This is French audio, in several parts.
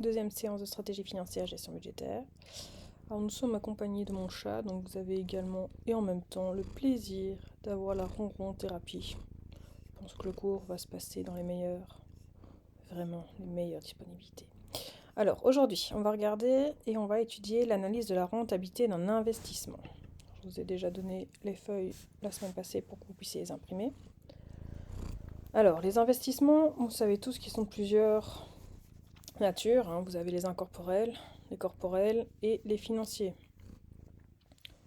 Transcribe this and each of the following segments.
Deuxième séance de stratégie financière, gestion budgétaire. Alors nous sommes accompagnés de mon chat, donc vous avez également et en même temps le plaisir d'avoir la ronron thérapie. Je pense que le cours va se passer dans les meilleures disponibilités. Alors aujourd'hui, on va regarder et on va étudier l'analyse de la rentabilité d'un investissement. Je vous ai déjà donné les feuilles la semaine passée pour que vous puissiez les imprimer. Alors, les investissements, vous savez tous qu'ils sont de plusieurs natures. Vous avez les incorporels, les corporels et les financiers.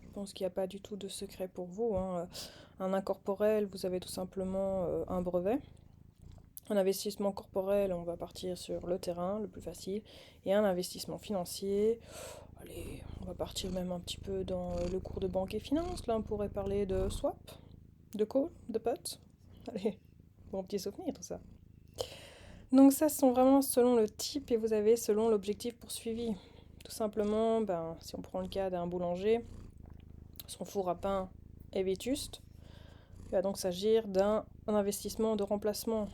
Je pense qu'il n'y a pas du tout de secret pour vous. Un incorporel, vous avez tout simplement un brevet. Un investissement corporel, on va partir sur le terrain, le plus facile. Et un investissement financier, allez, on va partir même un petit peu dans le cours de banque et finance. Là, on pourrait parler de swap, de call, de put. Allez, bon petit souvenir tout ça. Donc ça, ce sont vraiment selon le type et vous avez selon l'objectif poursuivi. Tout simplement, si on prend le cas d'un boulanger, son four à pain est vétuste, il va donc s'agir d'un investissement de remplacement,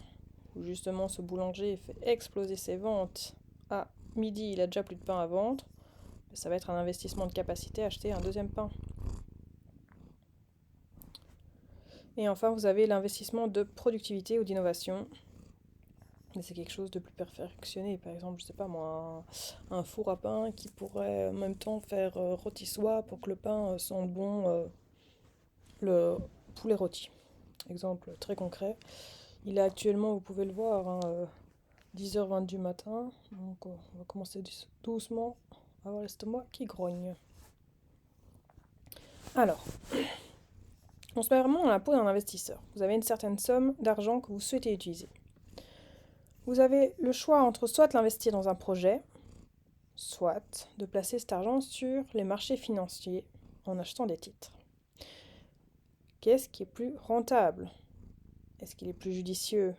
où justement ce boulanger fait exploser ses ventes. À midi, il a déjà plus de pain à vendre. Ça va être un investissement de capacité à acheter un deuxième pain. Et enfin, vous avez l'investissement de productivité ou d'innovation. Mais c'est quelque chose de plus perfectionné. Par exemple, je sais pas moi, un four à pain qui pourrait en même temps faire rôti-soie pour que le pain sente bon le poulet rôti. Exemple très concret. Il est actuellement, vous pouvez le voir, 10h20 du matin. Donc on va commencer doucement à avoir l'estomac qui grogne. Alors, on se met vraiment dans la peau d'un investisseur. Vous avez une certaine somme d'argent que vous souhaitez utiliser. Vous avez le choix entre soit l'investir dans un projet, soit de placer cet argent sur les marchés financiers en achetant des titres. Qu'est-ce qui est plus rentable? Est-ce qu'il est plus judicieux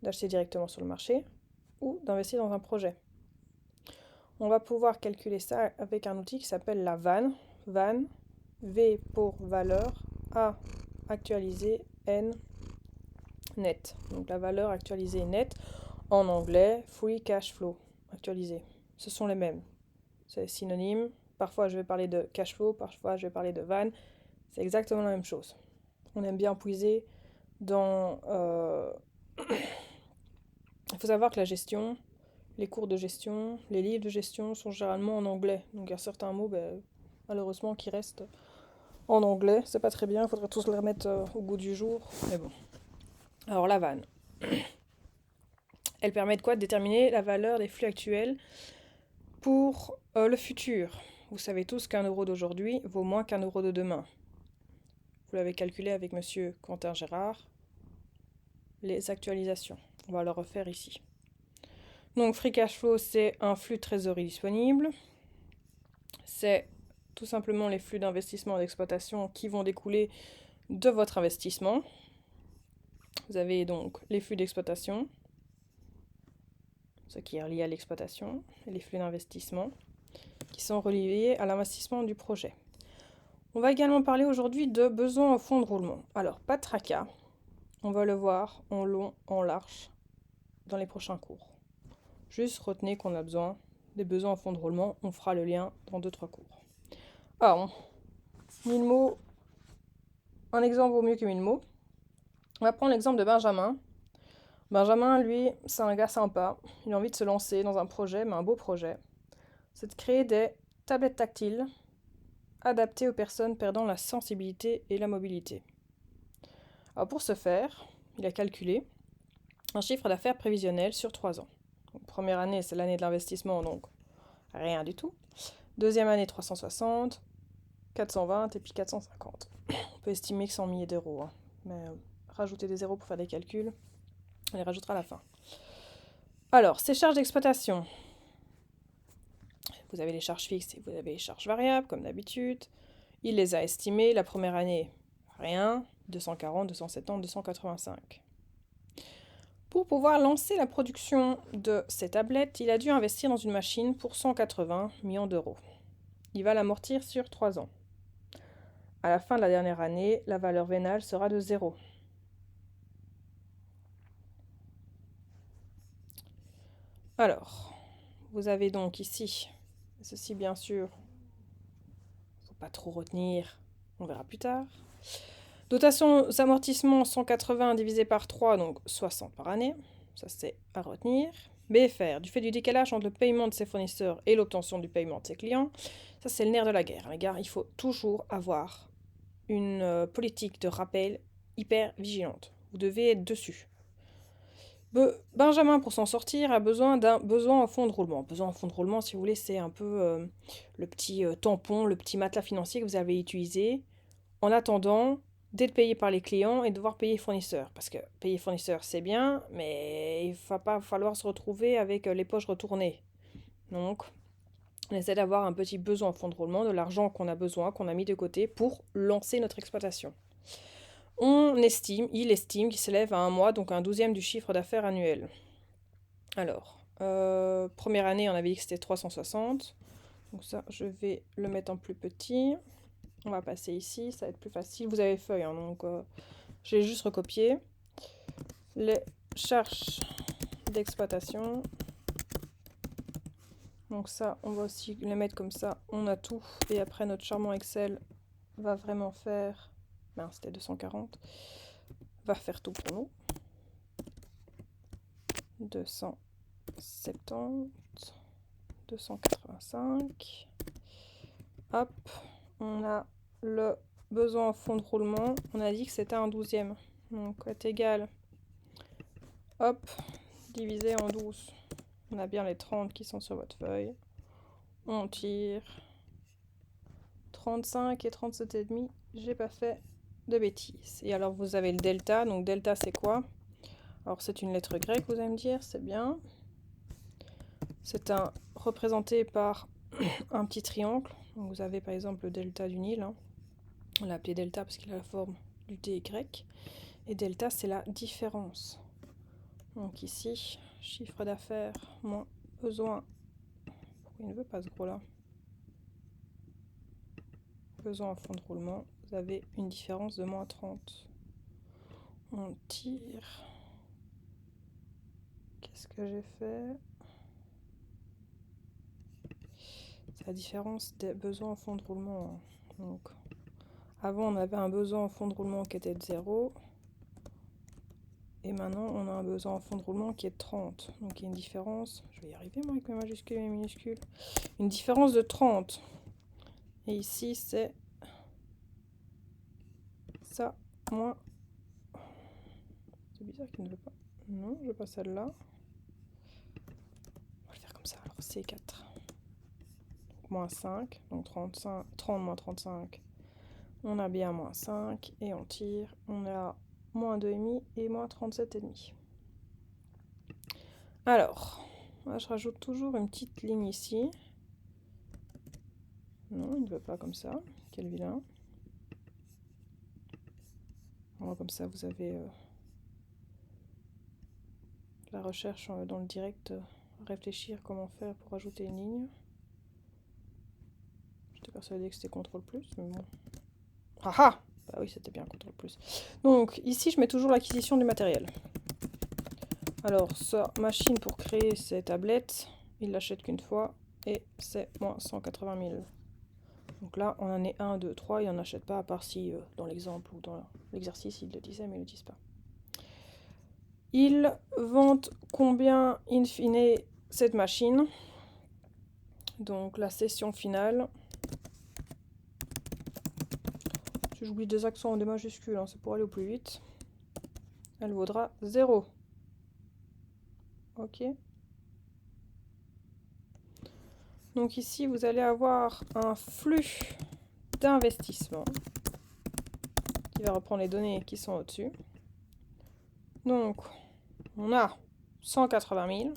d'acheter directement sur le marché ou d'investir dans un projet? On va pouvoir calculer ça avec un outil qui s'appelle la VAN. VAN, V pour valeur, A actualisé, N net. Donc la valeur actualisée nette, en anglais, free cash flow actualisé. Ce sont les mêmes. C'est synonyme. Parfois je vais parler de cash flow, parfois je vais parler de VAN. C'est exactement la même chose. On aime bien puiser dans... Il faut savoir que la gestion, les cours de gestion, les livres de gestion sont généralement en anglais. Donc il y a certains mots, malheureusement, qui restent en anglais. C'est pas très bien, il faudrait tous les remettre au goût du jour. Mais bon. Alors la vanne. Elle permet de quoi? De déterminer la valeur des flux actuels pour le futur. Vous savez tous qu'un euro d'aujourd'hui vaut moins qu'un euro de demain. Vous l'avez calculé avec monsieur Quentin Gérard. Les actualisations. On va le refaire ici. Donc free cash flow, c'est un flux de trésorerie disponible. C'est tout simplement les flux d'investissement et d'exploitation qui vont découler de votre investissement. Vous avez donc les flux d'exploitation, ce qui est lié à l'exploitation, et les flux d'investissement qui sont reliés à l'investissement du projet. On va également parler aujourd'hui de besoins au fonds de roulement. Alors, pas de tracas, on va le voir en long, en large, dans les prochains cours. Juste retenez qu'on a besoin des besoins au fonds de roulement, on fera le lien dans 2-3 cours. Alors, 1000 mots, un exemple vaut mieux que 1000 mots. On va prendre l'exemple de Benjamin. Benjamin, lui, c'est un gars sympa. Il a envie de se lancer dans un projet, mais un beau projet. C'est de créer des tablettes tactiles adaptées aux personnes perdant la sensibilité et la mobilité. Alors pour ce faire, il a calculé un chiffre d'affaires prévisionnel sur 3 ans. Donc, première année, c'est l'année de l'investissement, donc rien du tout. Deuxième année, 360, 420 et puis 450. On peut estimer que c'est en milliers d'euros, mais rajouter des zéros pour faire des calculs, on les rajoutera à la fin. Alors, ces charges d'exploitation. Vous avez les charges fixes et vous avez les charges variables, comme d'habitude. Il les a estimées. La première année, rien. 240, 270, 285. Pour pouvoir lancer la production de ces tablettes, il a dû investir dans une machine pour 180 millions d'euros. Il va l'amortir sur 3 ans. À la fin de la dernière année, la valeur vénale sera de 0. Alors, vous avez donc ici, ceci bien sûr, faut pas trop retenir, on verra plus tard. Dotation amortissement 180 divisé par 3, donc 60 par année. Ça, c'est à retenir. BFR, du fait du décalage entre le paiement de ses fournisseurs et l'obtention du paiement de ses clients. Ça, c'est le nerf de la guerre, les gars. Il faut toujours avoir une politique de rappel hyper vigilante. Vous devez être dessus. Benjamin, pour s'en sortir, a besoin d'un besoin en fonds de roulement. Besoin en fonds de roulement, si vous voulez, c'est un peu le petit tampon, le petit matelas financier que vous avez utilisé en attendant d'être payé par les clients et de devoir payer fournisseurs. Parce que payer fournisseurs, c'est bien, mais il ne va pas falloir se retrouver avec les poches retournées. Donc, on essaie d'avoir un petit besoin en fonds de roulement, de l'argent qu'on a besoin, qu'on a mis de côté pour lancer notre exploitation. Il estime qu'il s'élève à un mois, donc un 12e du chiffre d'affaires annuel. Alors, première année, on avait dit que c'était 360. Donc ça, je vais le mettre en plus petit. On va passer ici, ça va être plus facile. Vous avez feuille, hein, donc j'ai juste recopié. Les charges d'exploitation. Donc ça, on va aussi les mettre comme ça. On a tout. Et après, notre charmant Excel va vraiment faire... Ben, c'était 240. Va faire tout pour nous. 270. 285. Hop. On a le besoin en fonds de roulement. On a dit que c'était un 12e. Donc, est égal. Hop. Divisé en 12. On a bien les 30 qui sont sur votre feuille. On tire. 35 et 37,5. J'ai pas fait de bêtises. Et alors, vous avez le delta. Donc, delta, c'est quoi? Alors, c'est une lettre grecque, vous allez me dire. C'est bien. C'est représenté par un petit triangle. Donc, vous avez par exemple le delta du Nil. Hein. On l'a appelé delta parce qu'il a la forme du dy. Et delta, c'est la différence. Donc ici, chiffre d'affaires moins besoin. Pourquoi il ne veut pas ce gros-là? Besoin en fonds de roulement. Vous avez une différence de moins 30. On tire. Qu'est-ce que j'ai fait? C'est la différence des besoins en fonds de roulement. Donc, avant, on avait un besoin en fond de roulement qui était de 0. Et maintenant, on a un besoin en fond de roulement qui est de 30. Donc, il y a une différence. Je vais y arriver, moi, avec mes majuscules et mes minuscules. Une différence de 30. Et ici, c'est ça, moins... C'est bizarre qu'il ne veut pas. Non, je veux pas celle-là. On va le faire comme ça. Alors, C4. Donc, moins 5. Donc, 35, 30 moins 35. On a bien moins 5. Et on tire. On a moins 2,5 et moins 37,5. Alors, là, je rajoute toujours une petite ligne ici. Non, il ne veut pas comme ça. Quel vilain. Bon, comme ça, vous avez la recherche dans le direct. Réfléchir comment faire pour ajouter une ligne. J'étais persuadée que c'était CTRL+, mais bon. Ah ah! Bah oui, c'était bien CTRL+. Donc, ici, je mets toujours l'acquisition du matériel. Alors, sa machine pour créer ses tablettes, il l'achète qu'une fois, et c'est moins 180 000. Donc là, on en est 1, 2, 3, il n'en achète pas, à part si, dans l'exemple ou dans l'exercice, ils le disaient, mais ils ne le disent pas. Ils vendent combien, in fine, cette machine? Donc, la session finale. Si j'oublie des accents ou des majuscules, hein, c'est pour aller au plus vite. Elle vaudra 0. Ok. Donc ici, vous allez avoir un flux d'investissement qui va reprendre les données qui sont au-dessus. Donc, on a 180 000.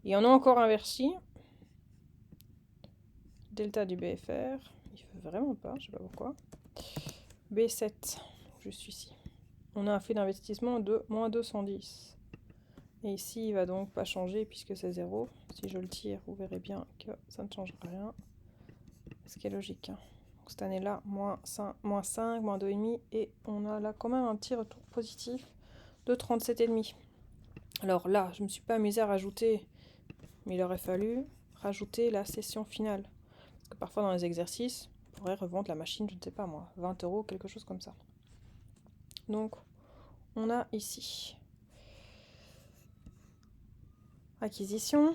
Et on a encore investi. Delta du BFR. Il ne veut vraiment pas, je ne sais pas pourquoi. B7, juste ici. On a un flux d'investissement de moins 210. Et ici, il ne va donc pas changer puisque c'est 0. Si je le tire, vous verrez bien que ça ne changera rien. Ce qui est logique. Hein. Donc cette année-là, moins 5, moins 2,5. Et on a là quand même un petit retour positif de 37,5. Alors là, je ne me suis pas amusée à rajouter mais il aurait fallu rajouter la session finale. Parce que parfois dans les exercices, on pourrait revendre la machine, je ne sais pas moi, 20 €, quelque chose comme ça. Donc, on a ici acquisition,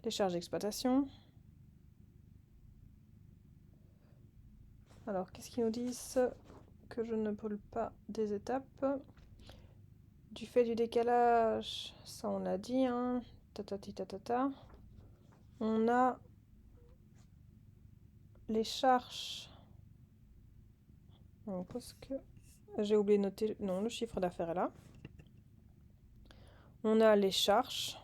les charges d'exploitation. Alors, qu'est-ce qu'ils nous disent? Que je ne brûle pas des étapes. Du fait du décalage, ça on l'a dit, hein. Tatati. On a les charges. Donc, parce que j'ai oublié de noter. Non, le chiffre d'affaires est là. On a les charges.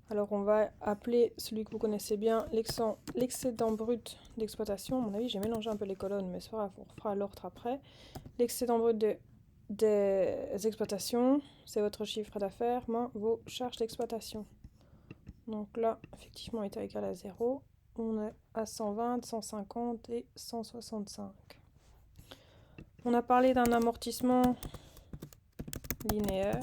Alors, on va appeler celui que vous connaissez bien l'excédent brut d'exploitation. À mon avis, j'ai mélangé un peu les colonnes, mais c'est pas grave, on refera l'ordre après. L'excédent brut des exploitations, c'est votre chiffre d'affaires moins vos charges d'exploitation. Donc là, effectivement, est égal à 0. On est à 120, 150 et 165. On a parlé d'un amortissement linéaire.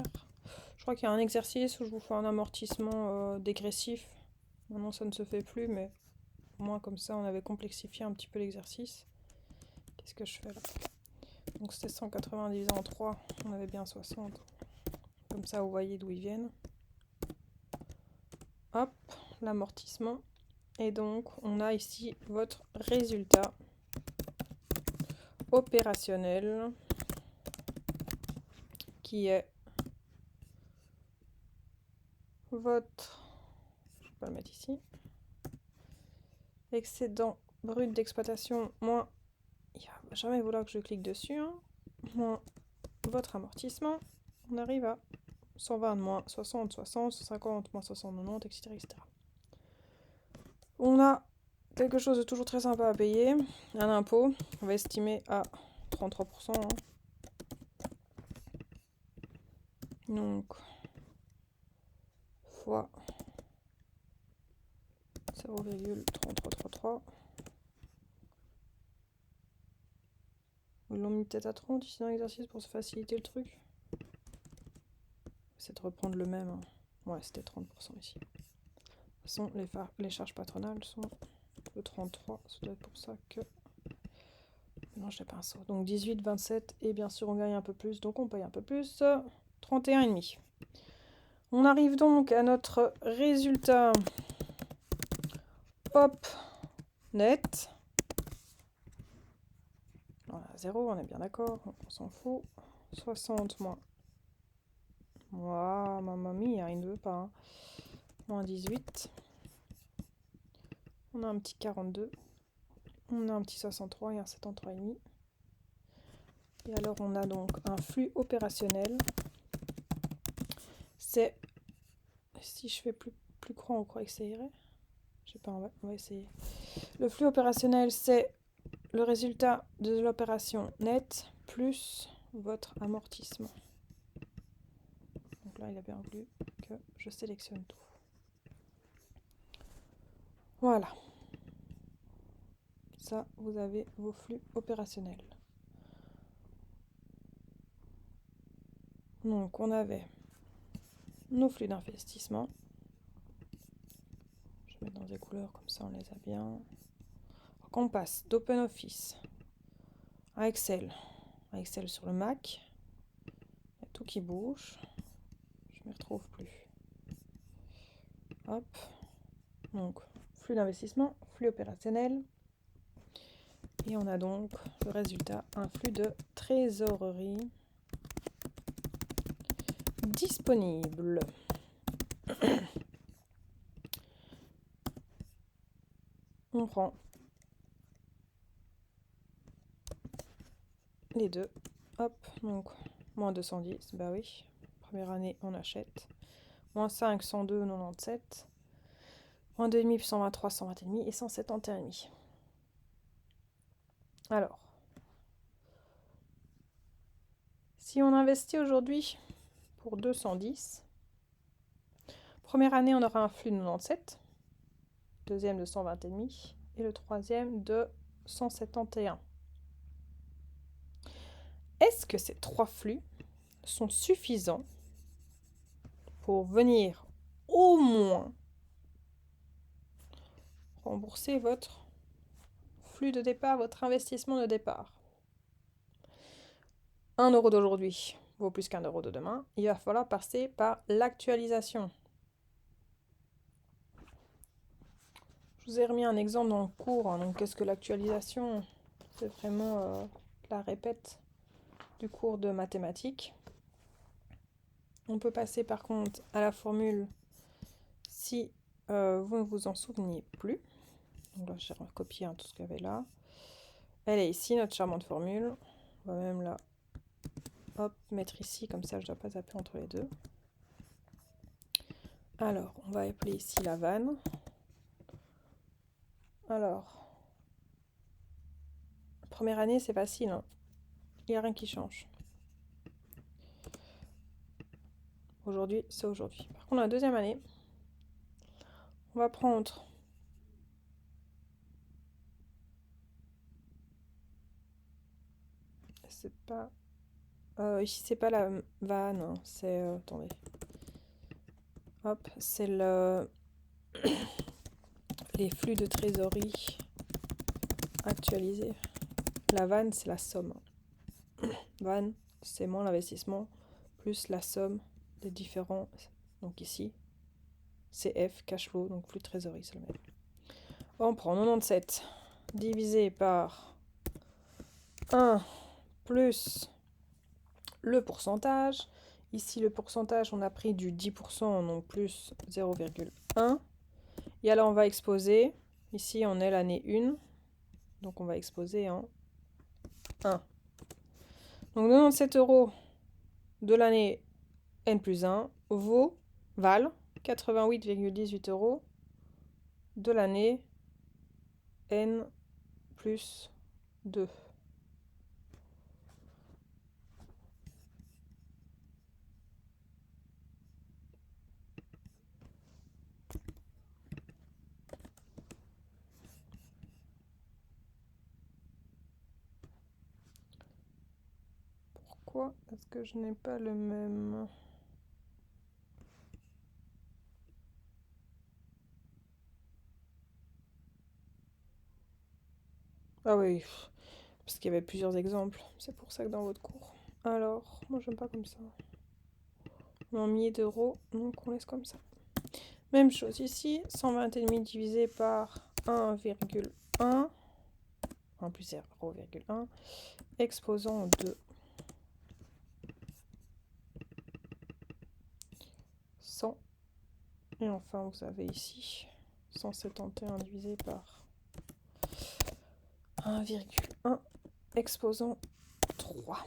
Je crois qu'il y a un exercice où je vous fais un amortissement dégressif. Maintenant, ça ne se fait plus, mais au moins comme ça, on avait complexifié un petit peu l'exercice. Qu'est-ce que je fais là? Donc c'était 180 divisé en 3, on avait bien 60. Comme ça, vous voyez d'où ils viennent. Hop, l'amortissement. Et donc, on a ici votre résultat opérationnel qui est votre, je vais pas le mettre ici, excédent brut d'exploitation moins, il ne va jamais vouloir que je clique dessus, hein, moins votre amortissement. On arrive à 120 moins 60, 60, 150 moins 60, 90, etc., etc. On a quelque chose de toujours très sympa à payer, un impôt, on va estimer à 33%. Hein. Donc, fois 0,3333. Ils l'ont mis peut-être à 30 ici dans l'exercice pour se faciliter le truc. C'est de reprendre le même. Hein. Ouais, c'était 30% ici. De toute façon, les charges patronales sont de 33. Ça doit être pour ça que... Non, je n'ai pas un saut. Donc 18, 27 et bien sûr on gagne un peu plus. Donc on paye un peu plus. 31,5. On arrive donc à notre résultat. Hop, net. Voilà, 0, on est bien d'accord. On s'en fout. 60 moins. Waouh, mamma mia, il ne veut pas. Hein. Moins 18. On a un petit 42. On a un petit 63 et un 73,5. Et alors, on a donc un flux opérationnel. C'est... Si je fais plus grand, on croit que ça irait. Je sais pas, on va essayer. Le flux opérationnel, c'est le résultat de l'opération nette plus votre amortissement. Donc là, il a bien voulu que je sélectionne tout. Voilà. Ça, vous avez vos flux opérationnels. Donc, on avait nos flux d'investissement. Je vais mettre dans des couleurs, comme ça on les a bien. Donc, on passe d'OpenOffice à Excel sur le Mac. Il y a tout qui bouge. Je ne m'y retrouve plus. Hop. Donc, flux d'investissement, flux opérationnel. Et on a donc le résultat, un flux de trésorerie disponible. On prend les deux. Hop, donc moins 210, bah oui. Première année, on achète. Moins 5, 102, 97. Moins 2,5, 123, 120,5 et 171,5. Alors, si on investit aujourd'hui pour 210, première année, on aura un flux de 97, deuxième de 120,5 et le troisième de 171. Est-ce que ces trois flux sont suffisants pour venir au moins rembourser votre flux de départ, votre investissement de départ. 1 euro d'aujourd'hui vaut plus qu'1 euro de demain. Il va falloir passer par l'actualisation. Je vous ai remis un exemple dans le cours. Donc, qu'est-ce que l'actualisation? C'est vraiment la répète du cours de mathématiques. On peut passer par contre à la formule si vous ne vous en souveniez plus. Donc là, j'ai recopié tout ce qu'il y avait là. Elle est ici, notre charmante formule. On va même la mettre ici, comme ça je ne dois pas zapper entre les deux. Alors, on va appeler ici la vanne. Alors, première année, c'est facile. Hein. Il n'y a rien qui change. Aujourd'hui, c'est aujourd'hui. Par contre, la deuxième année, on va prendre c'est pas ici c'est pas la vanne, hein, c'est attendez. Hop, c'est les flux de trésorerie actualisés. La vanne, c'est la somme. Vanne, c'est moins l'investissement plus la somme des différents. Donc ici, CF, cash flow, donc flux de trésorerie, c'est le même. On prend 97 divisé par 1 plus le pourcentage. Ici, le pourcentage, on a pris du 10%, donc plus 0,1. Et alors, on va exposer. Ici, on est l'année 1. Donc, on va exposer en 1. Donc, 97 euros de l'année N plus 1 valent 88,18 euros de l'année N plus 2. Pourquoi est-ce que je n'ai pas le même? Ah oui, parce qu'il y avait plusieurs exemples. C'est pour ça que dans votre cours. Alors, moi j'aime pas comme ça. En milliers d'euros, donc on laisse comme ça. Même chose ici, 120,5 divisé par 1,1, 1 plus 0,1, exposant 2. 100. Et enfin, vous avez ici 171 divisé par 1,1, exposant 3.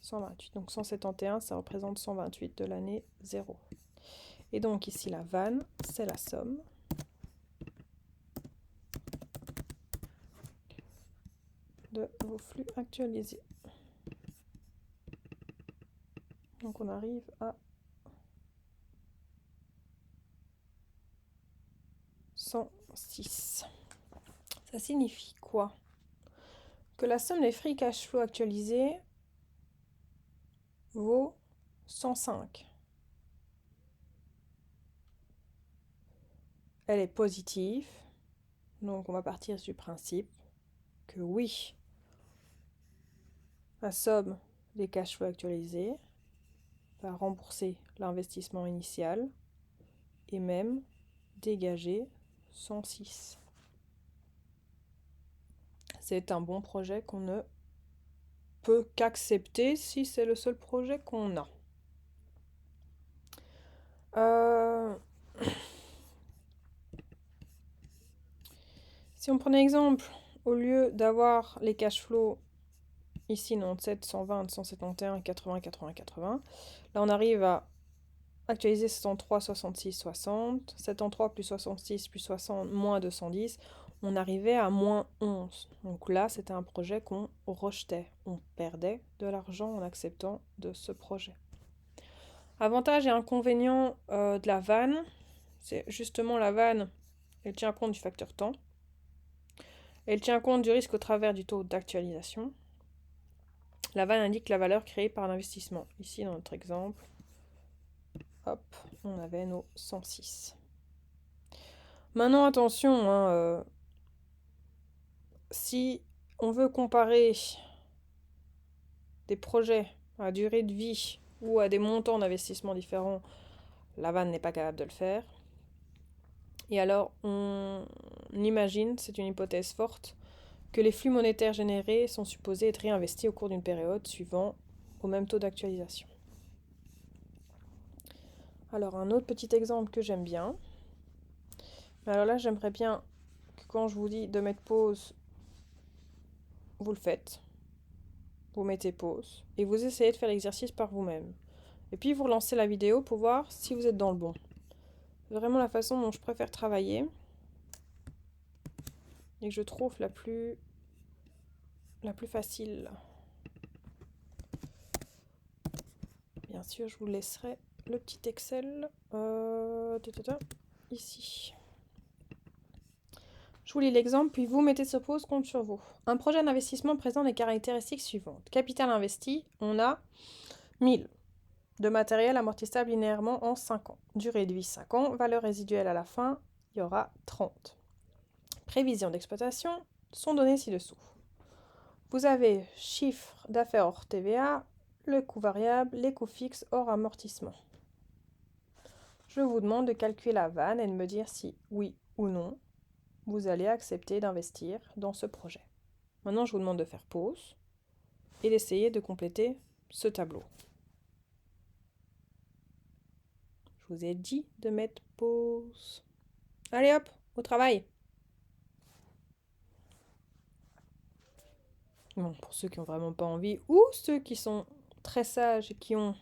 128. Donc 171, ça représente 128 de l'année 0. Et donc ici, la vanne, c'est la somme. De vos flux actualisés. Donc on arrive à 106. Ça signifie quoi? Que la somme des free cash flow actualisés vaut 105. Elle est positive, donc on va partir du principe que oui, la somme des cash flows actualisés va rembourser l'investissement initial et même dégager 106. C'est un bon projet qu'on ne peut qu'accepter si c'est le seul projet qu'on a. Si on prenait exemple, au lieu d'avoir les cash flows ici 97, 120, 171, 80, 80, 80, là on arrive à actualiser 73, 66, 60, 73 plus 66 plus 60, moins 210, on arrivait à moins 11. Donc là, c'était un projet qu'on rejetait. On perdait de l'argent en acceptant de ce projet. Avantage et inconvénient de la vanne, c'est justement la vanne, elle tient compte du facteur temps. Elle tient compte du risque au travers du taux d'actualisation. La vanne indique la valeur créée par l'investissement. Ici, dans notre exemple, hop, on avait nos 106. Maintenant, attention, hein, si on veut comparer des projets à durée de vie ou à des montants d'investissement différents, la vanne n'est pas capable de le faire. Et alors, on imagine, c'est une hypothèse forte, que les flux monétaires générés sont supposés être réinvestis au cours d'une période suivant au même taux d'actualisation. Alors, un autre petit exemple que j'aime bien. Alors là, j'aimerais bien que quand je vous dis de mettre pause, vous le faites. Vous mettez pause et vous essayez de faire l'exercice par vous-même. Et puis, vous relancez la vidéo pour voir si vous êtes dans le bon. C'est vraiment la façon dont je préfère travailler et que je trouve la plus facile. Bien sûr, je vous laisserai le petit Excel ici. Je vous lis l'exemple, puis vous mettez sur pause, compte sur vous. Un projet d'investissement présente les caractéristiques suivantes. Capital investi, on a 1000. De matériel amortissable linéairement en 5 ans. Durée de vie 5 ans. Valeur résiduelle à la fin, il y aura 30. Prévisions d'exploitation sont données ci-dessous. Vous avez chiffre d'affaires hors TVA, le coût variable, les coûts fixes hors amortissement. Je vous demande de calculer la vanne et de me dire si oui ou non vous allez accepter d'investir dans ce projet. Maintenant, je vous demande de faire pause et d'essayer de compléter ce tableau. Je vous ai dit de mettre pause. Allez hop, au travail. Bon, pour ceux qui n'ont vraiment pas envie ou ceux qui sont très sages et qui ont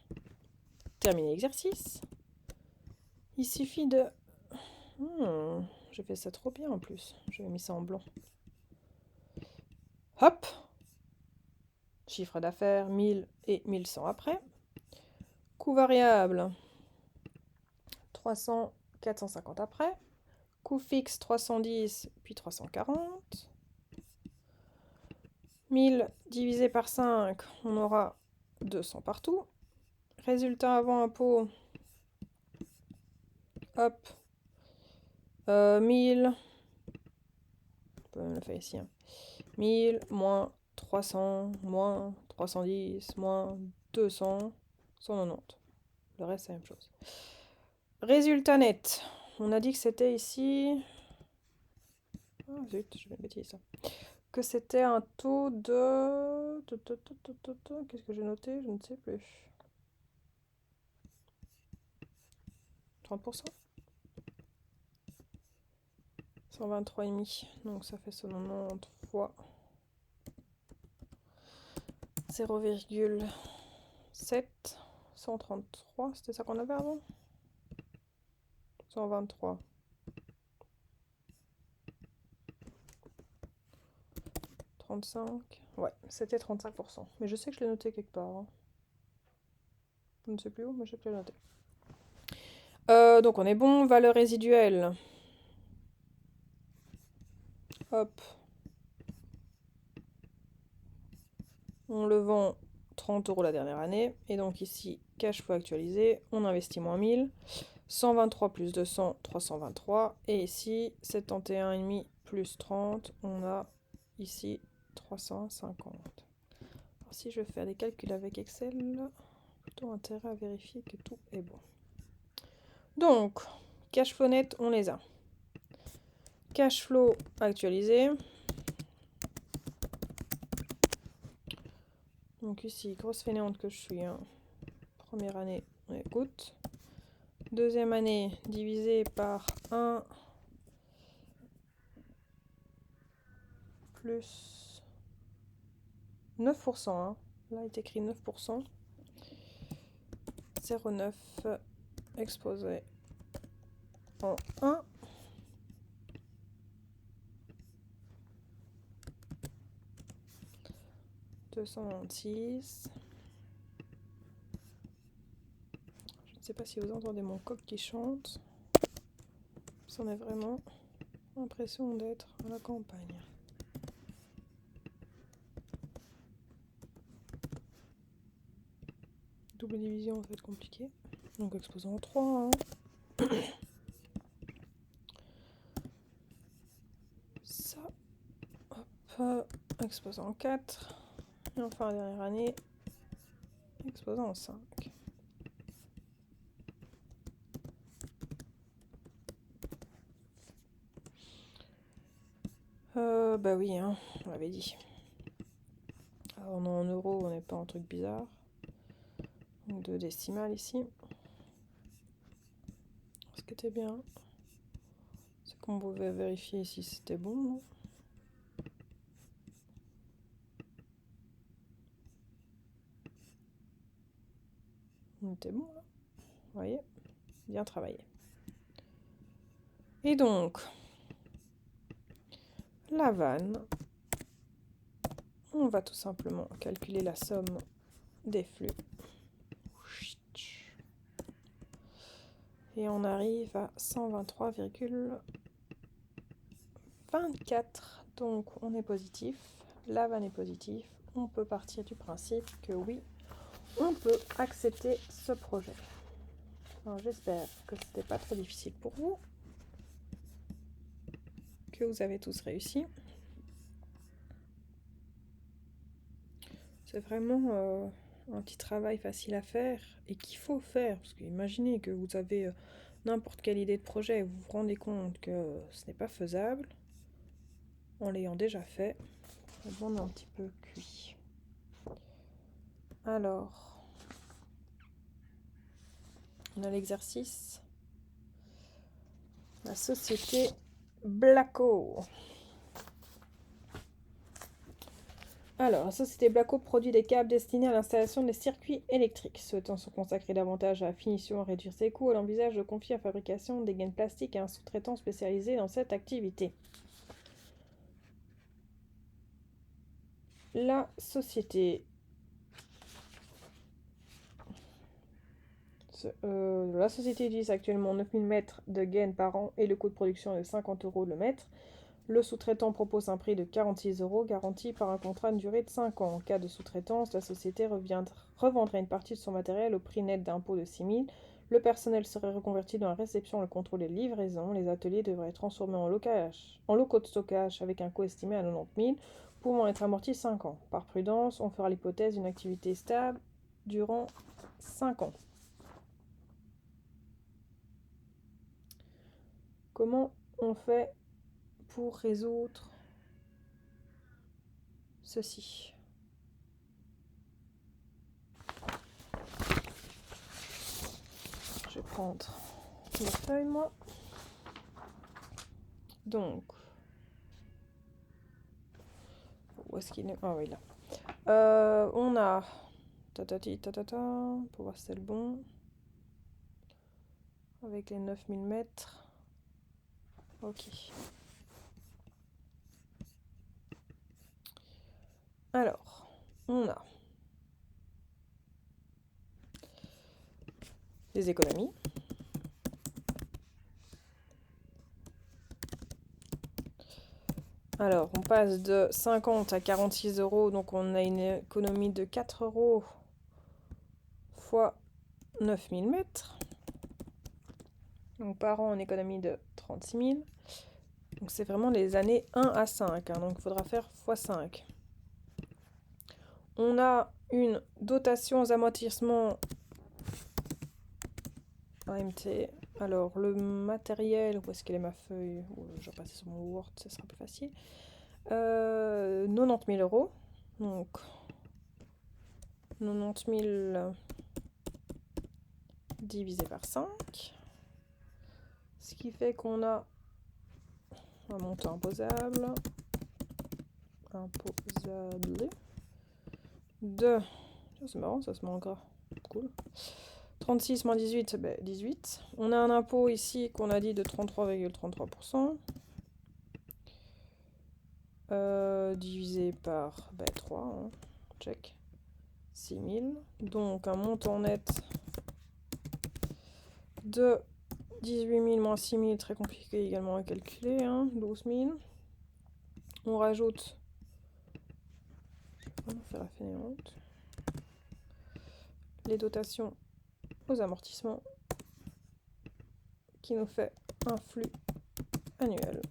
terminé l'exercice, il suffit de... j'ai fait ça trop bien en plus. J'avais mis ça en blanc. Hop. Chiffre d'affaires 1000 et 1100 après. Coût variable 300, 450 après. Coût fixe 310 puis 340. 1000 divisé par 5, on aura 200 partout. Résultat avant impôt, hop, 1000, on peut même le faire ici, hein. 1000 moins 300 moins 310 moins 200, 190. Le reste, c'est la même chose. Résultat net, on a dit que c'était ici... Ah zut, je vais bêtiser ça. Que c'était un taux de... Qu'est-ce que j'ai noté? Je ne sais plus. 30%. 123,5. Donc ça fait 90 fois 0,7. 133. C'était ça qu'on avait avant? 123. 35. Ouais, c'était 35%. Mais je sais que je l'ai noté quelque part, hein. Je ne sais plus où, mais je l'ai noté. Donc on est bon. Valeur résiduelle. Hop. On le vend 30 € la dernière année. Et donc ici, cash flow actualisé. On investit moins 1000. 123 plus 200, 323. Et ici, 71,5 plus 30. On a ici 350. Alors, si je fais des calculs avec Excel, plutôt intérêt à vérifier que tout est bon. Donc, cash flow net, on les a. Cash flow actualisé. Donc ici, grosse fainéante que je suis, hein. Première année, on écoute. Deuxième année, divisé par 1 plus 9%. Hein. Là, il est écrit 9%. 0,9 exposé en 1. « 226. Je ne sais pas si vous entendez mon coq qui chante. Ça en a vraiment l'impression d'être à la campagne. Double division, ça va être compliqué. Donc exposant en 3. Hein. Ça. Hop. Exposant en 4. Et enfin, la dernière année, exposant en 5. Bah oui, hein, on l'avait dit. Alors, on est en euros, on n'est pas en truc bizarre. Donc 2 décimales ici. Ce qui était bien, c'est qu'on pouvait vérifier si c'était bon. On était bon là. Vous voyez, bien travaillé. Et donc, la vanne, on va tout simplement calculer la somme des flux. Et on arrive à 123,24. Donc on est positif. La vanne est positive. On peut partir du principe que oui, on peut accepter ce projet. Alors j'espère que c'était pas trop difficile pour vous. Que vous avez tous réussi. C'est vraiment un petit travail facile à faire et qu'il faut faire. Parce que imaginez que vous avez n'importe quelle idée de projet et vous vous rendez compte que ce n'est pas faisable. En l'ayant déjà fait, on est un petit peu cuit. Alors, on a l'exercice. La société Blaco. Alors, la société Blaco produit des câbles destinés à l'installation des circuits électriques. Souhaitant se consacrer davantage à la finition et réduire ses coûts, elle envisage de confier la fabrication des gaines plastiques à un sous-traitant spécialisé dans cette activité. La société utilise actuellement 9000 mètres de gaines par an et le coût de production est de 50 € le mètre. Le sous-traitant propose un prix de 46 € garanti par un contrat de durée de 5 ans. En cas de sous-traitance, la société revendrait une partie de son matériel au prix net d'impôt de 6 000. Le personnel serait reconverti dans la réception, le contrôle et la livraison. Les ateliers devraient être transformés en locaux de stockage avec un coût estimé à 90 000, pouvant être amorti 5 ans. Par prudence, on fera l'hypothèse d'une activité stable durant 5 ans. Comment on fait pour résoudre ceci? Je vais prendre les feuilles, moi. Donc, où est-ce qu'il est? Ah oui, là. On a... pour voir si c'est le bon. Avec les 9000 mètres. Ok. Alors, on a les économies. Alors, on passe de 50 à 46 €, donc on a une économie de 4 € fois 9000 mètres. Donc par an, on économie de 36 000. Donc c'est vraiment les années 1 à 5, hein, donc il faudra faire x 5. On a une dotation aux amortissements AMT. Alors, le matériel, où est-ce qu'elle est ma feuille? Je vais passer sur mon Word, ça sera plus facile. 90 000 €. Donc, 90 000 divisé par 5. Ce qui fait qu'on a un montant imposable. De... C'est marrant, ça se met en gras. Cool. 36 moins 18, ben 18. On a un impôt ici qu'on a dit de 33,33%. Divisé par 3, hein. Check. 6 000. Donc un montant net de 18 000 moins 6 000, très compliqué également à calculer, hein. 12 000. On rajoute... Je vais vraiment faire la fainéante. les dotations aux amortissements qui nous fait un flux annuel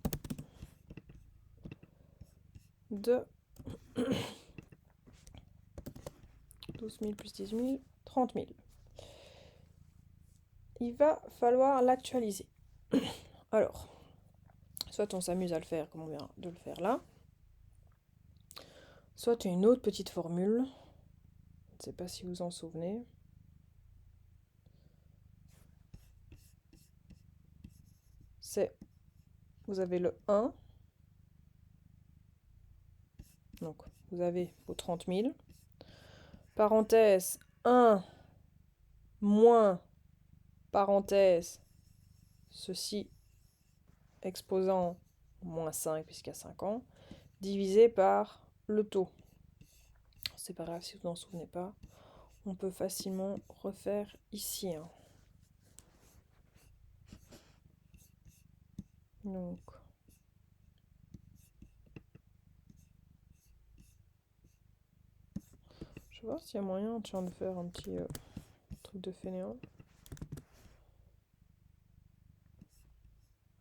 de 12 000 plus 10 000, 30 000. Il va falloir l'actualiser. Alors, soit on s'amuse à le faire comme on vient de le faire là, soit une autre petite formule. Je ne sais pas si vous en souvenez. C'est, vous avez le 1, donc vous avez vos 30 000, parenthèse 1 moins parenthèse ceci exposant moins 5 puisqu'il y a 5 ans, divisé par le taux. C'est pas grave si vous n'en souvenez pas. On peut facilement refaire ici. Donc, je vais voir s'il y a moyen de faire un petit truc de fainéant.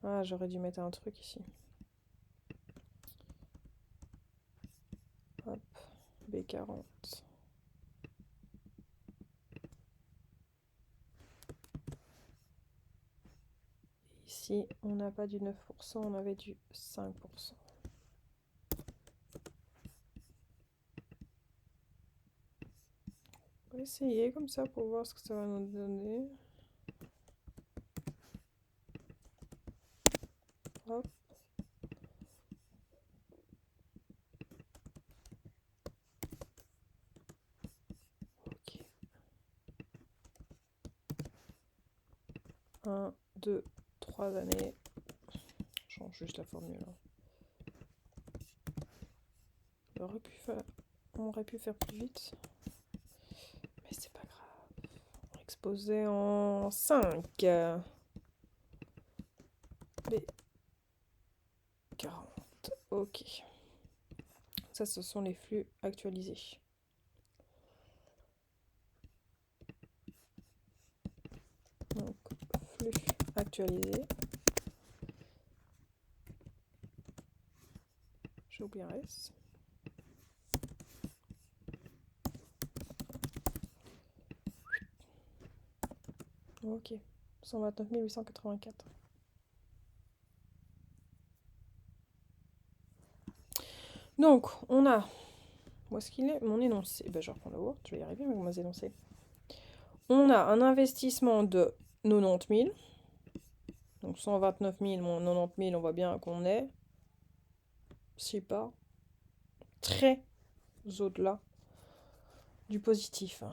Ah, j'aurais dû mettre un truc ici. Hop, B40. Ici, on n'a pas du 9%, on avait du 5%. On va essayer comme ça pour voir ce que ça va nous donner. Hop. Ok. 1, 2, 3 années. Je change juste la formule. On aurait pu faire plus vite. Mais c'est pas grave. On va exposer en 5. B40. Ok. Ça, ce sont les flux actualisés. Donc, flux actualisé. J'ai oublié un S. Ok. 129 884. Donc, on a... Où est-ce qu'il est mon énoncé? Ben, je reprends le Word, je vais y arriver avec mon énoncé. On a un investissement de 90 000. Donc 129 000 moins 90 000, on voit bien qu'on est, je sais pas, très au-delà du positif.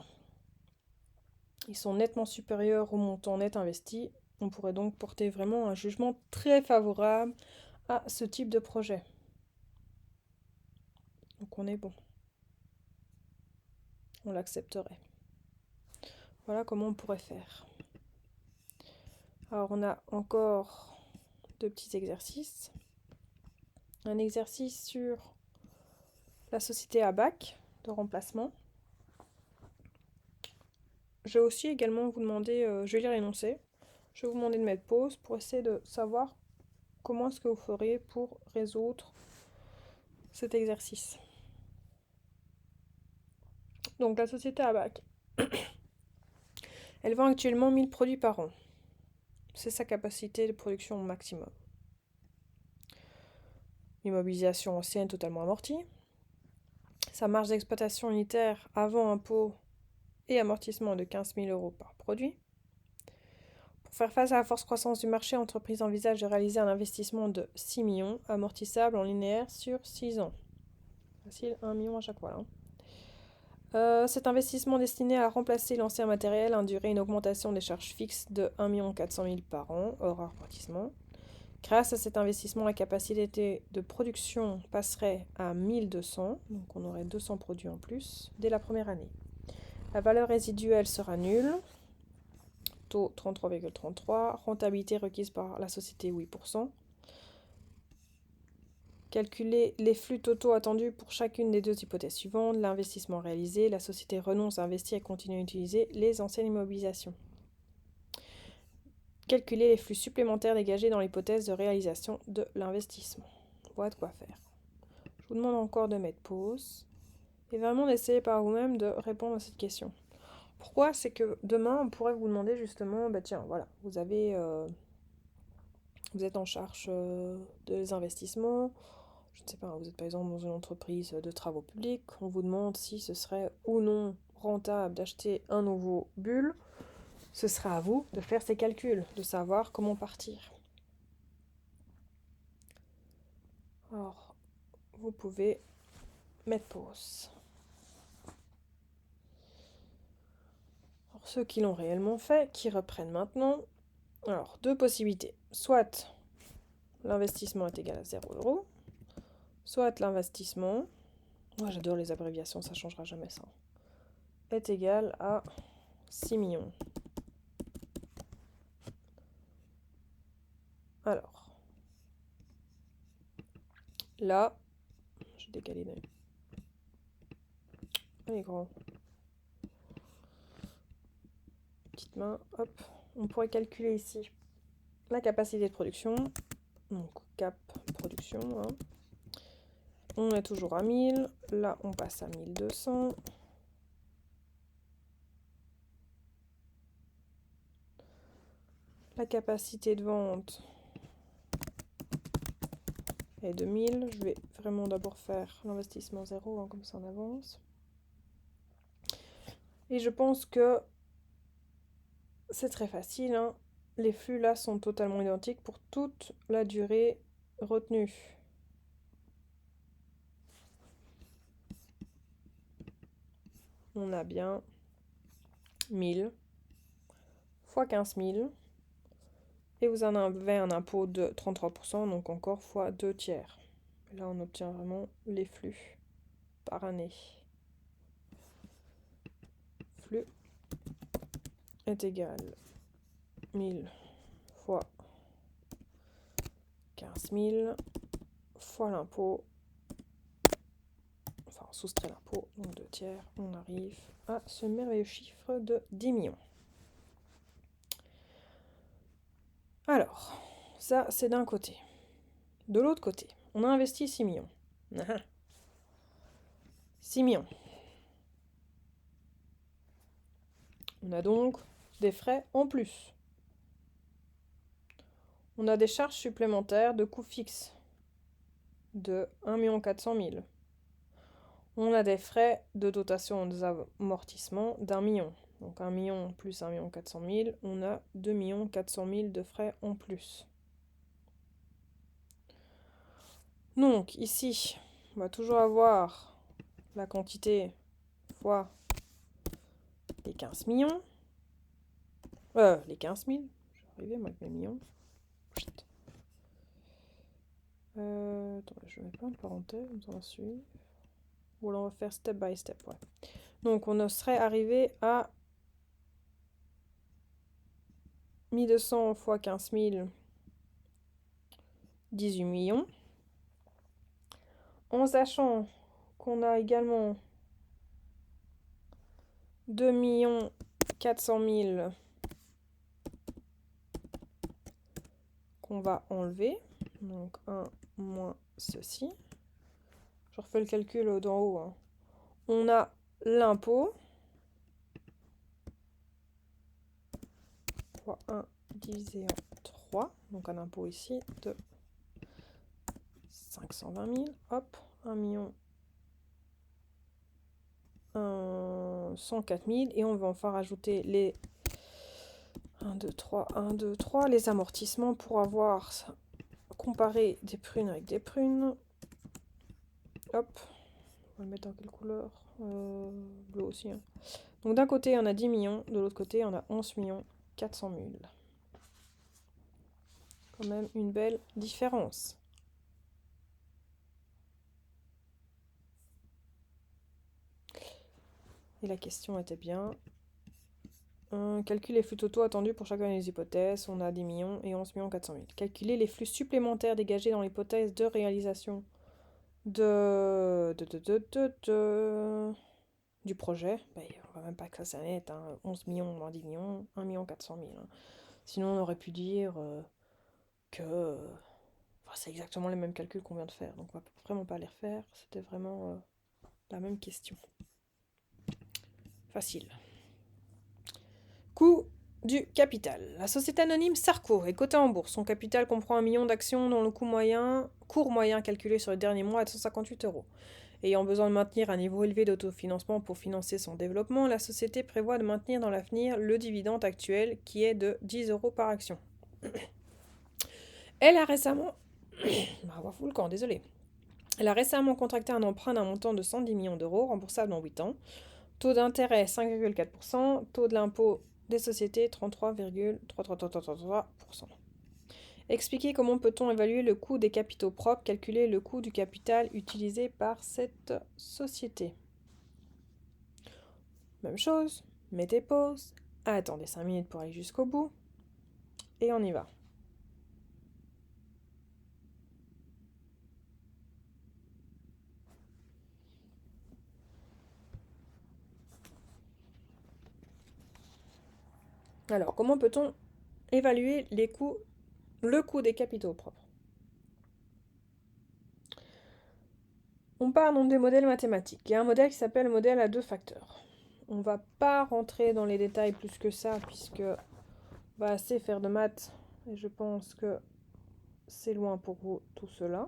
Ils sont nettement supérieurs au montant net investi. On pourrait donc porter vraiment un jugement très favorable à ce type de projet. Donc on est bon. On l'accepterait. Voilà comment on pourrait faire. Alors on a encore deux petits exercices. Un exercice sur la société ABAC de remplacement. Je vais aussi également vous demander, je vais lire l'énoncé, je vais vous demander de mettre pause pour essayer de savoir comment est-ce que vous ferez pour résoudre cet exercice. Donc la société ABAC, elle vend actuellement 1000 produits par an. C'est sa capacité de production maximum. L'immobilisation ancienne totalement amortie. Sa marge d'exploitation unitaire avant impôt et amortissement est de 15 000 € par produit. Pour faire face à la forte croissance du marché, l'entreprise envisage de réaliser un investissement de 6 millions, amortissable en linéaire sur 6 ans. Facile, 1 million à chaque fois. Cet investissement destiné à remplacer l'ancien matériel induirait une augmentation des charges fixes de 1 400 000 par an, hors amortissement. Grâce à cet investissement, la capacité de production passerait à 1200, donc on aurait 200 produits en plus, dès la première année. La valeur résiduelle sera nulle, taux 33,33, rentabilité requise par la société 8%. Calculer les flux totaux attendus pour chacune des deux hypothèses suivantes. L'investissement réalisé, la société renonce à investir et continue à utiliser les anciennes immobilisations. Calculer les flux supplémentaires dégagés dans l'hypothèse de réalisation de l'investissement. Voilà de quoi faire. Je vous demande encore de mettre pause et vraiment d'essayer par vous-même de répondre à cette question. Pourquoi? C'est que demain, on pourrait vous demander justement, tiens, voilà, vous êtes en charge des investissements. Je ne sais pas, vous êtes par exemple dans une entreprise de travaux publics, on vous demande si ce serait ou non rentable d'acheter un nouveau bulle, ce sera à vous de faire ces calculs, de savoir comment partir. Alors, vous pouvez mettre pause. Alors, ceux qui l'ont réellement fait, qui reprennent maintenant. Alors, deux possibilités. Soit l'investissement est égal à 0 €, soit l'investissement, moi j'adore les abréviations, ça ne changera jamais ça, est égal à 6 millions. Alors, là, je vais décaler les grands. Petite main, hop, on pourrait calculer ici la capacité de production, donc cap production, hein. On est toujours à 1000, là on passe à 1200. La capacité de vente est de 1000. Je vais vraiment d'abord faire l'investissement 0, hein, comme ça on avance. Et je pense que c'est très facile, hein. Les flux là sont totalement identiques pour toute la durée retenue. On a bien 1000 fois 15 000. Et vous en avez un impôt de 33%, donc encore fois 2 tiers. Là, on obtient vraiment les flux par année. Flux est égal 1000 fois 15 000 fois l'impôt, enfin on soustrait l'impôt, donc 2 tiers, on arrive à ce merveilleux chiffre de 10 millions. Alors, ça c'est d'un côté. De l'autre côté, on a investi 6 millions. 6 millions. On a donc des frais en plus. On a des charges supplémentaires de coûts fixes de 1 400 000. On a des frais de dotation des amortissements d'1 million. Donc 1 million plus 1 400 000, on a 2 400 000 de frais en plus. Donc ici, on va toujours avoir la quantité fois les 15 millions. Les 15 000. Je vais arriver moi avec mes millions. Attends, je vais mettre plein de parenthèses, on va suivre. Ou alors on va faire step by step, ouais. Donc on serait arrivé à 1200 fois 15 000, 18 millions. En sachant qu'on a également 2 400 000 qu'on va enlever. Donc 1 moins ceci. Je refais le calcul d'en haut, hein. On a l'impôt fois 1 divisé en 3. Donc un impôt ici de 520 000. Hop, 1 million 104 000. Et on va enfin rajouter les 1, 2, 3, 1, 2, 3, les amortissements pour avoir comparé des prunes avec des prunes. Hop, on va le mettre en quelle couleur? Bleu aussi, hein. Donc d'un côté on a 10 millions, de l'autre côté on a 11 400 000. Quand même une belle différence. Et la question était bien, calculer les flux totaux attendus pour chacune des hypothèses. On a 10 millions et 11 400 000. Calculer les flux supplémentaires dégagés dans l'hypothèse de réalisation du projet. Ben, on va même pas que ça net, hein, 11 millions moins 10 millions, 1 400 000. Hein. Sinon, on aurait pu dire que enfin, c'est exactement les mêmes calculs qu'on vient de faire. Donc, on va vraiment pas les refaire. C'était vraiment la même question. Facile. Coût du capital. La société anonyme Sarco est cotée en bourse. Son capital comprend 1 million d'actions dont le cours moyen calculé sur les derniers mois est de 158 euros. Ayant besoin de maintenir un niveau élevé d'autofinancement pour financer son développement, la société prévoit de maintenir dans l'avenir le dividende actuel qui est de 10 euros par action. Elle a récemment... désolé. Elle a récemment contracté un emprunt d'un montant de 110 millions d'euros, remboursable en 8 ans. Taux d'intérêt 5,4%, taux de l'impôt des sociétés 33,33%. Expliquer comment peut-on évaluer le coût des capitaux propres, calculer le coût du capital utilisé par cette société. Même chose, mettez pause, attendez 5 minutes pour aller jusqu'au bout, et on y va. Alors, comment peut-on évaluer le coût des capitaux propres? On part dans des modèles mathématiques. Il y a un modèle qui s'appelle le modèle à deux facteurs. On ne va pas rentrer dans les détails plus que ça, puisque on va assez faire de maths, et je pense que c'est loin pour vous tout cela.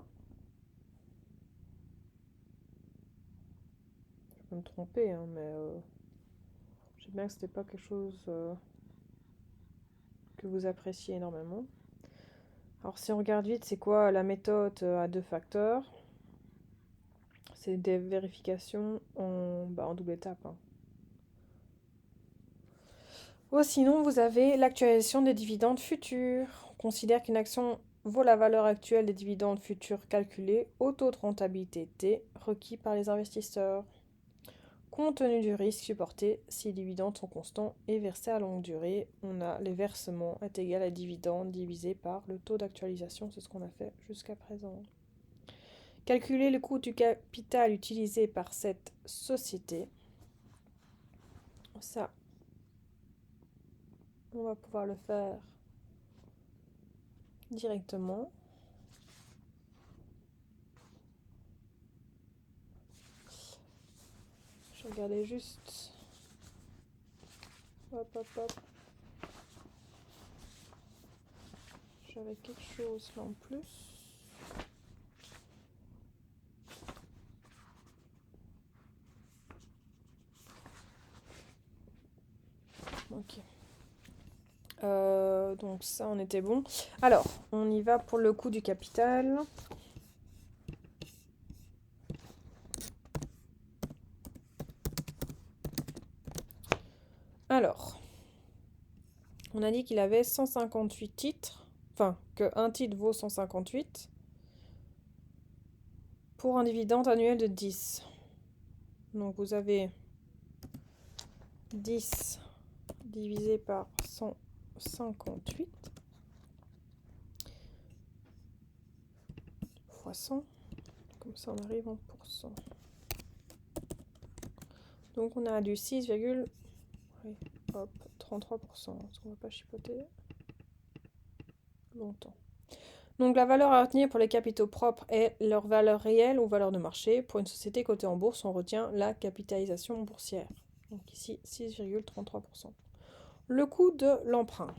Je peux me tromper, hein, mais je sais bien que ce n'était pas quelque chose que vous appréciez énormément. Alors si on regarde vite, c'est quoi la méthode à deux facteurs? C'est des vérifications en double étape. Hein. Ou sinon, vous avez l'actualisation des dividendes futurs. On considère qu'une action vaut la valeur actuelle des dividendes futurs calculés au taux de rentabilité T requis par les investisseurs. Compte tenu du risque supporté, si les dividendes sont constants et versés à longue durée, on a les versements est égal à dividendes divisé par le taux d'actualisation. C'est ce qu'on a fait jusqu'à présent. Calculer le coût du capital utilisé par cette société. Ça, on va pouvoir le faire directement. Je regardais juste. Hop, hop, hop. J'avais quelque chose là en plus. Ok. Donc ça, on était bon. Alors, on y va pour le coût du capital. Alors, on a dit qu'il avait 158 titres. Enfin, qu'un titre vaut 158 pour un dividende annuel de 10. Donc vous avez 10 divisé par 158 fois 100. Comme ça, on arrive en pourcent. Donc on a du 6,33%. Parce qu'on ne va pas chipoter longtemps. Donc la valeur à retenir pour les capitaux propres est leur valeur réelle ou valeur de marché. Pour une société cotée en bourse, on retient la capitalisation boursière. Donc ici, 6,33%. Le coût de l'emprunt.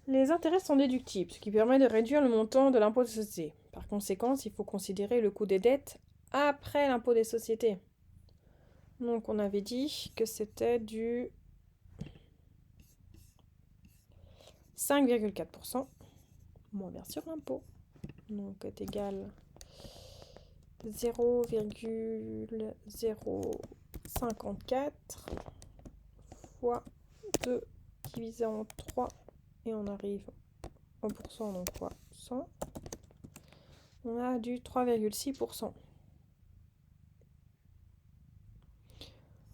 Les intérêts sont déductibles, ce qui permet de réduire le montant de l'impôt des sociétés. Par conséquent, il faut considérer le coût des dettes après l'impôt des sociétés. Donc on avait dit que c'était du 5,4%, moins bien sûr l'impôt. Donc est égal 0,054 fois 2 divisé en 3 et on arrive en pourcent, donc quoi 100. On a du 3,6%.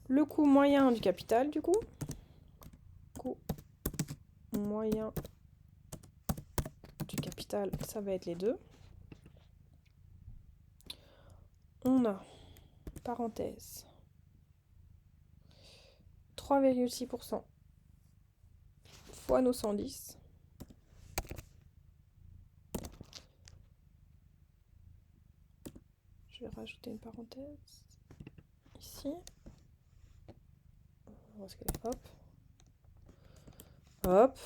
Le coût moyen du capital, du coup. Coût moyen du capital, ça va être les deux. On a, parenthèse, 3,6% fois nos 110. Je vais rajouter une parenthèse ici. Hop. Hop.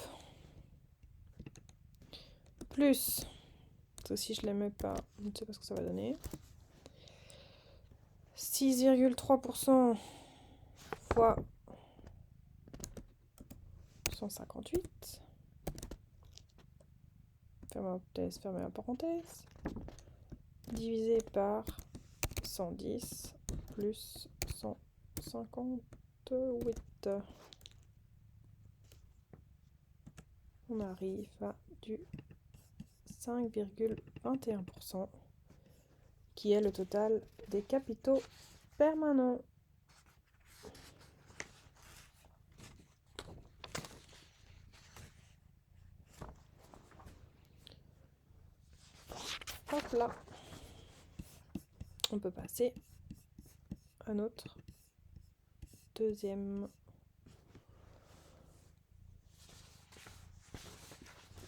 Plus, ça aussi je ne l'aimais pas, je ne sais pas ce que ça va donner. 6,3% fois 158. Fermez la parenthèse. Divisé par 110 plus 158. On arrive à du 5,21% qui est le total des capitaux permanents. Hop là. On peut passer à notre deuxième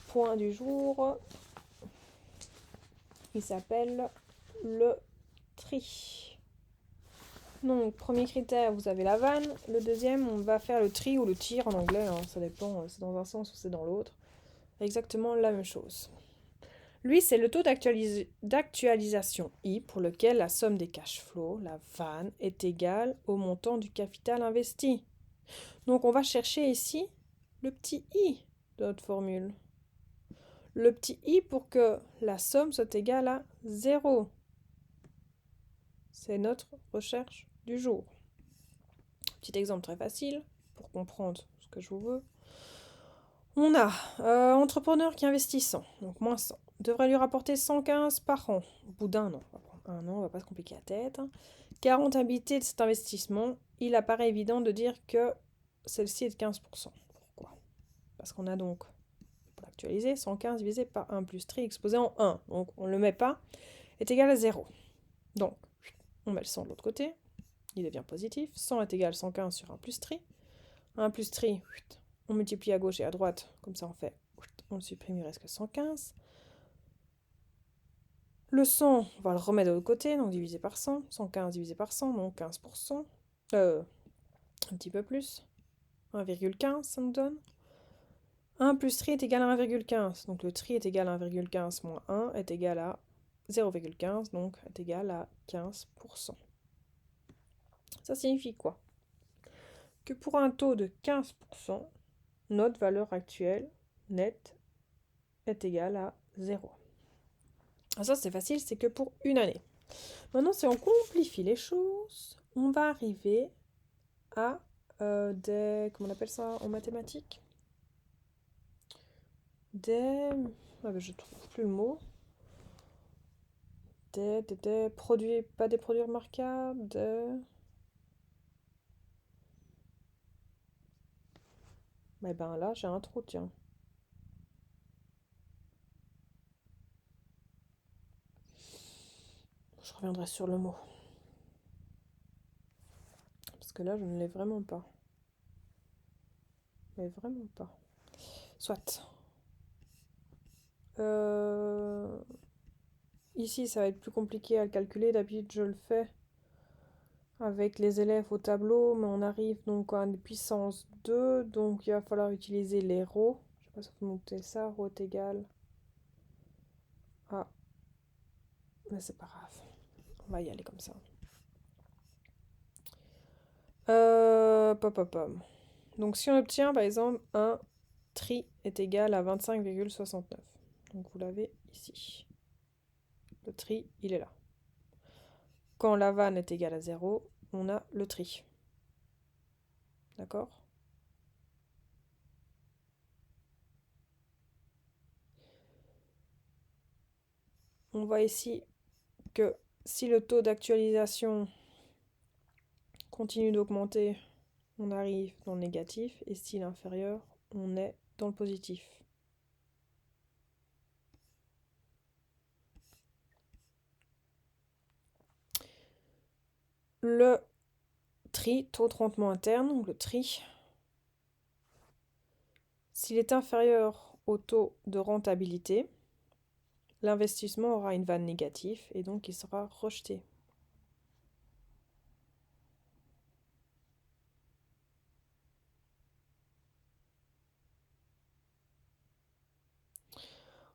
point du jour. Il s'appelle le tri. Donc, premier critère, vous avez la vanne. Le deuxième, on va faire le tri ou le tir en anglais. Hein, ça dépend, c'est dans un sens ou c'est dans l'autre. Exactement la même chose. Lui, c'est le taux d'actualisation I pour lequel la somme des cash flows, la vanne, est égale au montant du capital investi. Donc, on va chercher ici le petit i de notre formule. Le petit i pour que la somme soit égale à 0. C'est notre recherche du jour. Petit exemple très facile pour comprendre ce que je vous veux. On a entrepreneur qui investit 100, donc moins 100, devrait lui rapporter 115 par an, au bout d'un an. Un an, on va pas se compliquer la tête. 40 habités de cet investissement, il apparaît évident de dire que celle-ci est de 15%. Pourquoi? Parce qu'on a donc, pour l'actualiser, 115 divisé par 1 plus tri exposé en 1. Donc on ne le met pas, est égal à 0. Donc on met le 100 de l'autre côté, il devient positif. 100 est égal à 115 sur 1 plus tri. 1 plus tri, on multiplie à gauche et à droite, comme ça on fait, on le supprime, il reste que 115. Le 100, on va le remettre de l'autre côté, donc divisé par 100. 115 divisé par 100, donc 15%. Un petit peu plus. 1,15, ça nous donne. 1 plus tri est égal à 1,15. Donc le tri est égal à 1,15 moins 1 est égal à 0,15, donc est égal à 15%. Ça signifie quoi? Que pour un taux de 15%, notre valeur actuelle nette est égale à 0. Alors ça, c'est facile, c'est que pour une année. Maintenant, si on complifie les choses, on va arriver à des... Comment on appelle ça en mathématiques? Des... je ne trouve plus le mot. Des produits... Pas des produits remarquables, Mais ben là, j'ai un trou, tiens. Je reviendrai sur le mot. Parce que là, je ne l'ai vraiment pas. Mais vraiment pas. Soit. Ici, ça va être plus compliqué à le calculer. D'habitude, je le fais avec les élèves au tableau, mais on arrive donc à une puissance 2, donc il va falloir utiliser les ρ. Je sais pas si vous notez ça, ρ est égal à... Mais c'est pas grave, on va y aller comme ça. Donc si on obtient par exemple un tri est égal à 25,69. Donc vous l'avez ici. Le tri, il est là. Quand la vanne est égale à 0, on a le tri. D'accord? On voit ici que si le taux d'actualisation continue d'augmenter, on arrive dans le négatif, et s'il est inférieur, on est dans le positif. Le tri, taux de rendement interne, ou le tri, s'il est inférieur au taux de rentabilité, l'investissement aura une vanne négative et donc il sera rejeté.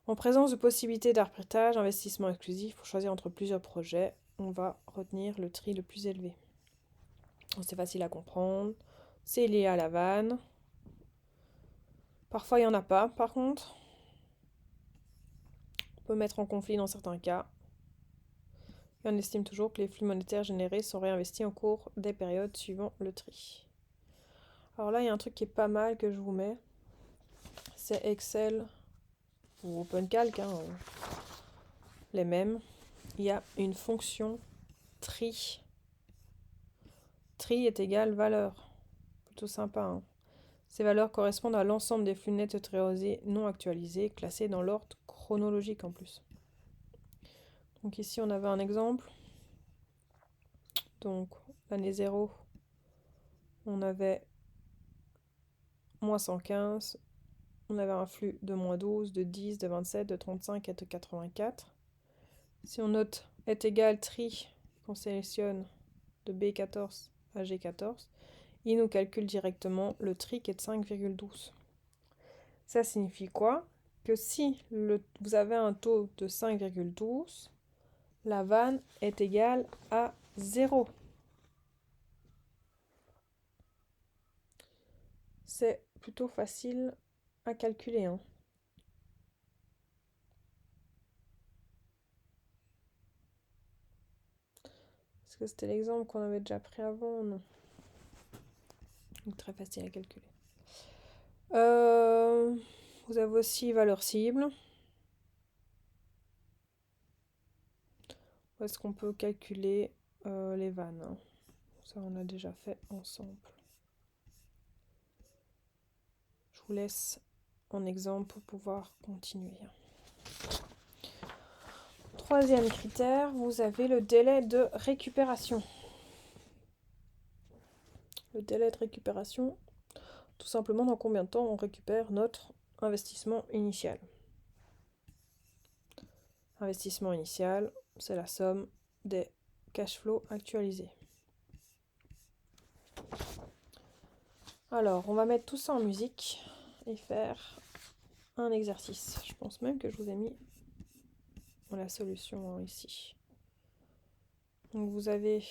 En présence de possibilités d'arbitrage, investissement exclusif, pour choisir entre plusieurs projets, on va retenir le tri le plus élevé. C'est facile à comprendre, c'est lié à la vanne. Parfois il n'y en a pas par contre. On peut mettre en conflit dans certains cas. Et on estime toujours que les flux monétaires générés sont réinvestis au cours des périodes suivant le tri. Alors là, il y a un truc qui est pas mal que je vous mets. C'est Excel ou OpenCalc, les mêmes. Il y a une fonction tri. Tri est égal valeur. Plutôt sympa. Ces valeurs correspondent à l'ensemble des flux nets trésorerie non actualisés, classés dans l'ordre chronologique en plus. Donc ici, on avait un exemple. Donc, l'année 0, on avait moins 115. On avait un flux de moins 12, de 10, de 27, de 35 et de 84. Si on note est égal tri, qu'on sélectionne de B14 à G14, il nous calcule directement le tri qui est de 5,12. Ça signifie quoi? Que si vous avez un taux de 5,12, la vanne est égale à 0. C'est plutôt facile à calculer. Est-ce que c'était l'exemple qu'on avait déjà pris avant? Non. Donc très facile à calculer. Vous avez aussi valeur cible. Où est-ce qu'on peut calculer les vannes? Ça, on a déjà fait ensemble. Je vous laisse en exemple pour pouvoir continuer. Troisième critère, vous avez le délai de récupération. Le délai de récupération, tout simplement dans combien de temps on récupère notre investissement initial. Investissement initial, c'est la somme des cash flows actualisés. Alors, on va mettre tout ça en musique et faire un exercice. Je pense même que je vous ai mis la solution ici. Donc vous avez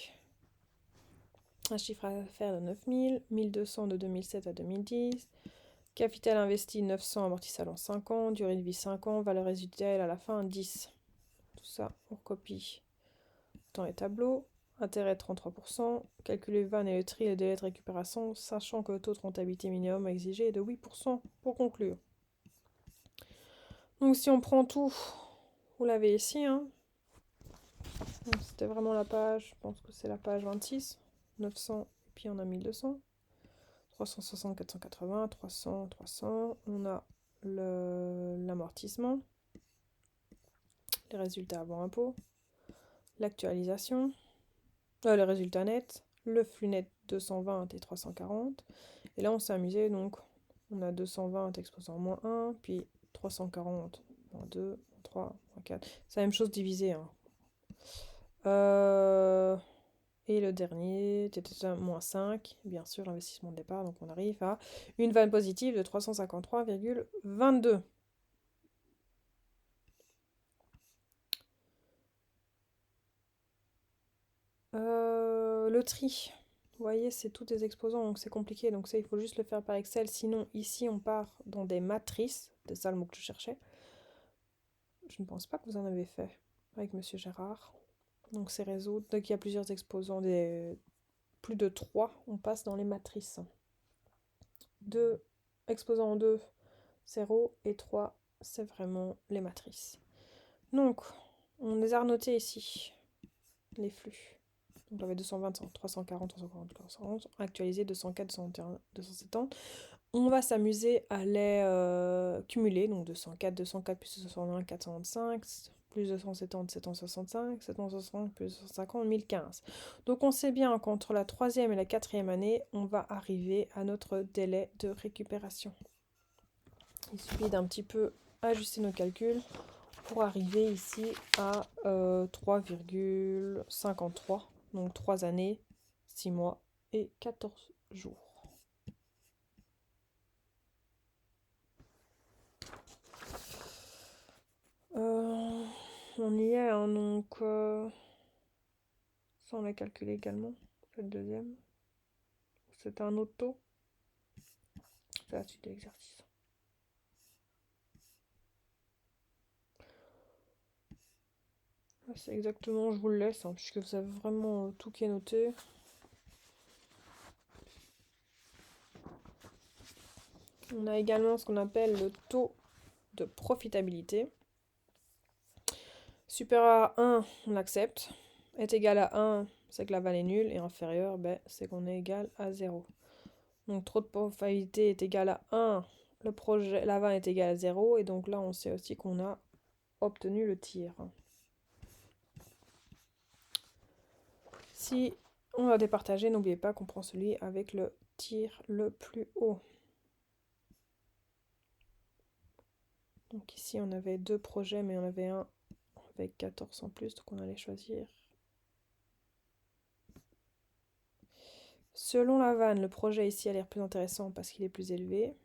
un chiffre d'affaires de 9000, 1200 de 2007 à 2010, capital investi 900 amortissable en 5 ans, durée de vie 5 ans, valeur résiduelle à la fin 10. Tout ça, on recopie dans les tableaux. Intérêt 33%, calculer vanne et le tri et le délai de récupération, sachant que le taux de rentabilité minimum exigé est de 8% pour conclure. Donc si on prend tout, vous l'avez ici, c'était vraiment la page, je pense que c'est la page 26, 900, et puis on a 1200, 360, 480, 300, 300, on a l'amortissement, les résultats avant impôt, l'actualisation, le résultat net, le flux net 220 et 340, et là on s'est amusé, donc on a 220 exposant moins 1, puis 340 moins 2, moins 3, moins 4, c'est la même chose divisé, Et le dernier, moins 5, bien sûr, l'investissement de départ. Donc on arrive à une vanne positive de 353,22. Le tri, vous voyez, c'est tous des exposants, donc c'est compliqué. Donc ça, il faut juste le faire par Excel. Sinon, ici, on part dans des matrices. C'est ça le mot que je cherchais. Je ne pense pas que vous en avez fait avec Monsieur Gérard. Donc c'est résoudre. Dès qu'il y a plusieurs exposants, plus de 3, on passe dans les matrices. 2 exposants en 2, 0 et 3, c'est vraiment les matrices. Donc, on les a notés ici, les flux. Donc, on avait 220, 340, 340, 340, actualisé 204, 271, 270. On va s'amuser à les cumuler, donc 204, 204 plus 201, 425, plus 270, 765, 760 plus 250, 1015. Donc on sait bien qu'entre la troisième et la quatrième année, on va arriver à notre délai de récupération. Il suffit d'un petit peu ajuster nos calculs pour arriver ici à 3,53, donc 3 années, 6 mois et 14 jours. On y est, hein, donc ça on l'a calculé également, c'est le deuxième. C'est un autre taux. C'est la suite de l'exercice. C'est exactement, je vous le laisse, hein, puisque vous avez vraiment tout qui est noté. On a également ce qu'on appelle le taux de profitabilité. Supérieur à 1, on accepte. Est égal à 1, c'est que la vanne est nulle. Et inférieur, c'est qu'on est égal à 0. Donc trop de profitabilité est égal à 1. La vanne est égale à 0. Et donc là, on sait aussi qu'on a obtenu le tir. Si on va départager, n'oubliez pas qu'on prend celui avec le tir le plus haut. Donc ici, on avait 2 projets, mais on avait un avec 14 en plus, donc on allait choisir. Selon la vanne, le projet ici a l'air plus intéressant parce qu'il est plus élevé,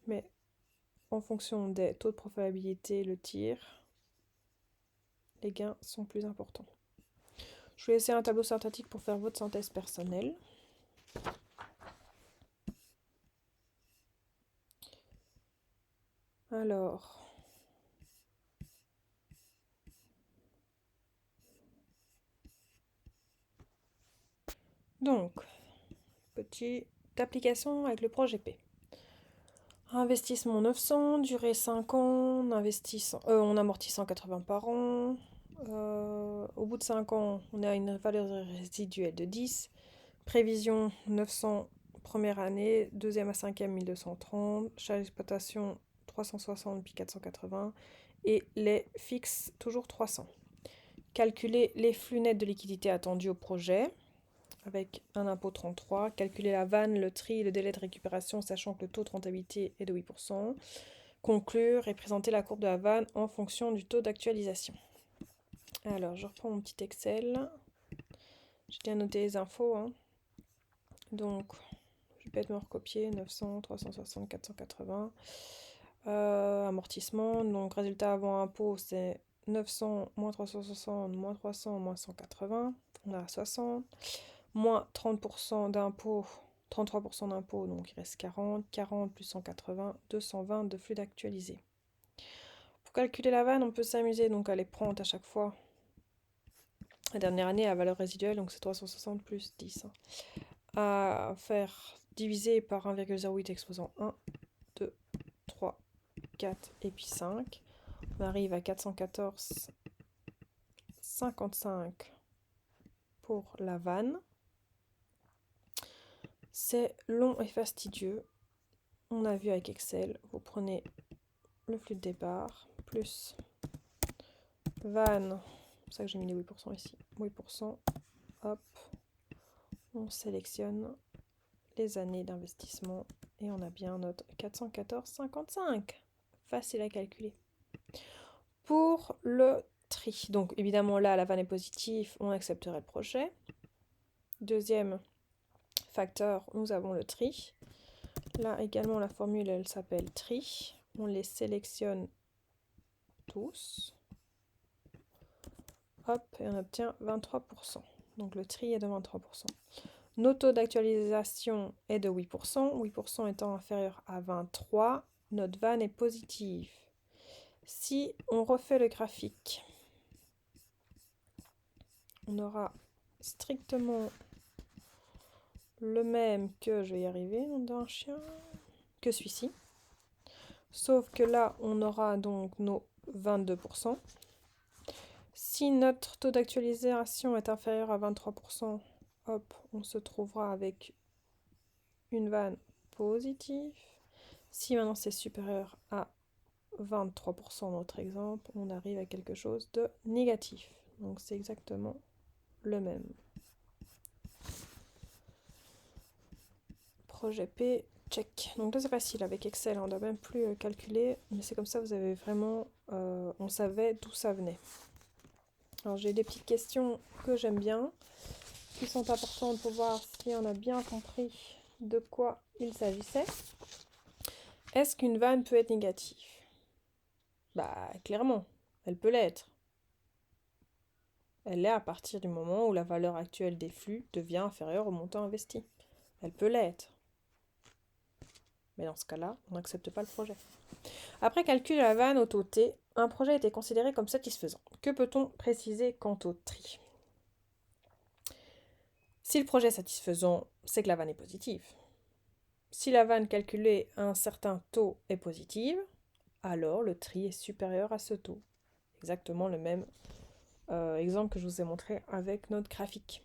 mais en fonction des taux de profitabilité, le tir, les gains sont plus importants. Je vais laisser un tableau synthétique pour faire votre synthèse personnelle. Alors, donc, petite application avec le projet P. Investissement 900, durée 5 ans, on amortit 180 par an. Au bout de 5 ans, on a une valeur résiduelle de 10. Prévision 900 première année, deuxième à cinquième 1230, charge d'exploitation 360 puis 480 et les fixes toujours 300. Calculer les flux nets de liquidité attendus au projet avec un impôt 33. Calculer la vanne, le tri et le délai de récupération sachant que le taux de rentabilité est de 8%. Conclure et présenter la courbe de la vanne en fonction du taux d'actualisation. Alors, je reprends mon petit Excel. J'ai bien noté les infos. Donc, je vais peut-être me recopier. 900, 360, 480. Amortissement. Donc, résultat avant impôt, c'est 900, moins 360, moins 300, moins 180. On a 60. Moins 30% d'impôt, 33% d'impôt, donc il reste 40. 40 plus 180, 220 de flux d'actualisé. Pour calculer la vanne, on peut s'amuser donc à les prendre à chaque fois. La dernière année, la valeur résiduelle, donc c'est 360 plus 10. À faire diviser par 1,08 exposant 1, 2, 3, 4 et puis 5. On arrive à 414,55 pour la vanne. C'est long et fastidieux. On a vu avec Excel, vous prenez le flux de départ, plus vanne, c'est pour ça que j'ai mis les 8% ici, 8%, hop, on sélectionne les années d'investissement et on a bien notre 414,55. Facile à calculer. Pour le tri, donc évidemment là la vanne est positive, on accepterait le projet. Deuxième facteur, nous avons le tri. Là également la formule elle s'appelle tri. On les sélectionne tous. Hop, et on obtient 23%. Donc le tri est de 23%. Notre taux d'actualisation est de 8%. 8% étant inférieur à 23, notre vanne est positive. Si on refait le graphique, on aura strictement le même que, je vais y arriver, nom d'un chien, que celui-ci. Sauf que là, on aura donc nos 22%. Si notre taux d'actualisation est inférieur à 23%, hop, on se trouvera avec une vanne positif. Si maintenant c'est supérieur à 23% dans notre exemple, on arrive à quelque chose de négatif. Donc c'est exactement le même. Projet P, check. Donc là c'est facile, avec Excel on ne doit même plus calculer, mais c'est comme ça vous avez vraiment, on savait d'où ça venait. Alors j'ai des petites questions que j'aime bien, qui sont importantes pour voir si on a bien compris de quoi il s'agissait. Est-ce qu'une vanne peut être négative? Bah clairement, elle peut l'être. Elle l'est à partir du moment où la valeur actuelle des flux devient inférieure au montant investi. Elle peut l'être. Mais dans ce cas-là, on n'accepte pas le projet. Après calcul de la vanne au taux T, un projet a été considéré comme satisfaisant. Que peut-on préciser quant au tri? Si le projet est satisfaisant, c'est que la vanne est positive. Si la vanne calculée à un certain taux est positive, alors le tri est supérieur à ce taux. Exactement le même exemple que je vous ai montré avec notre graphique.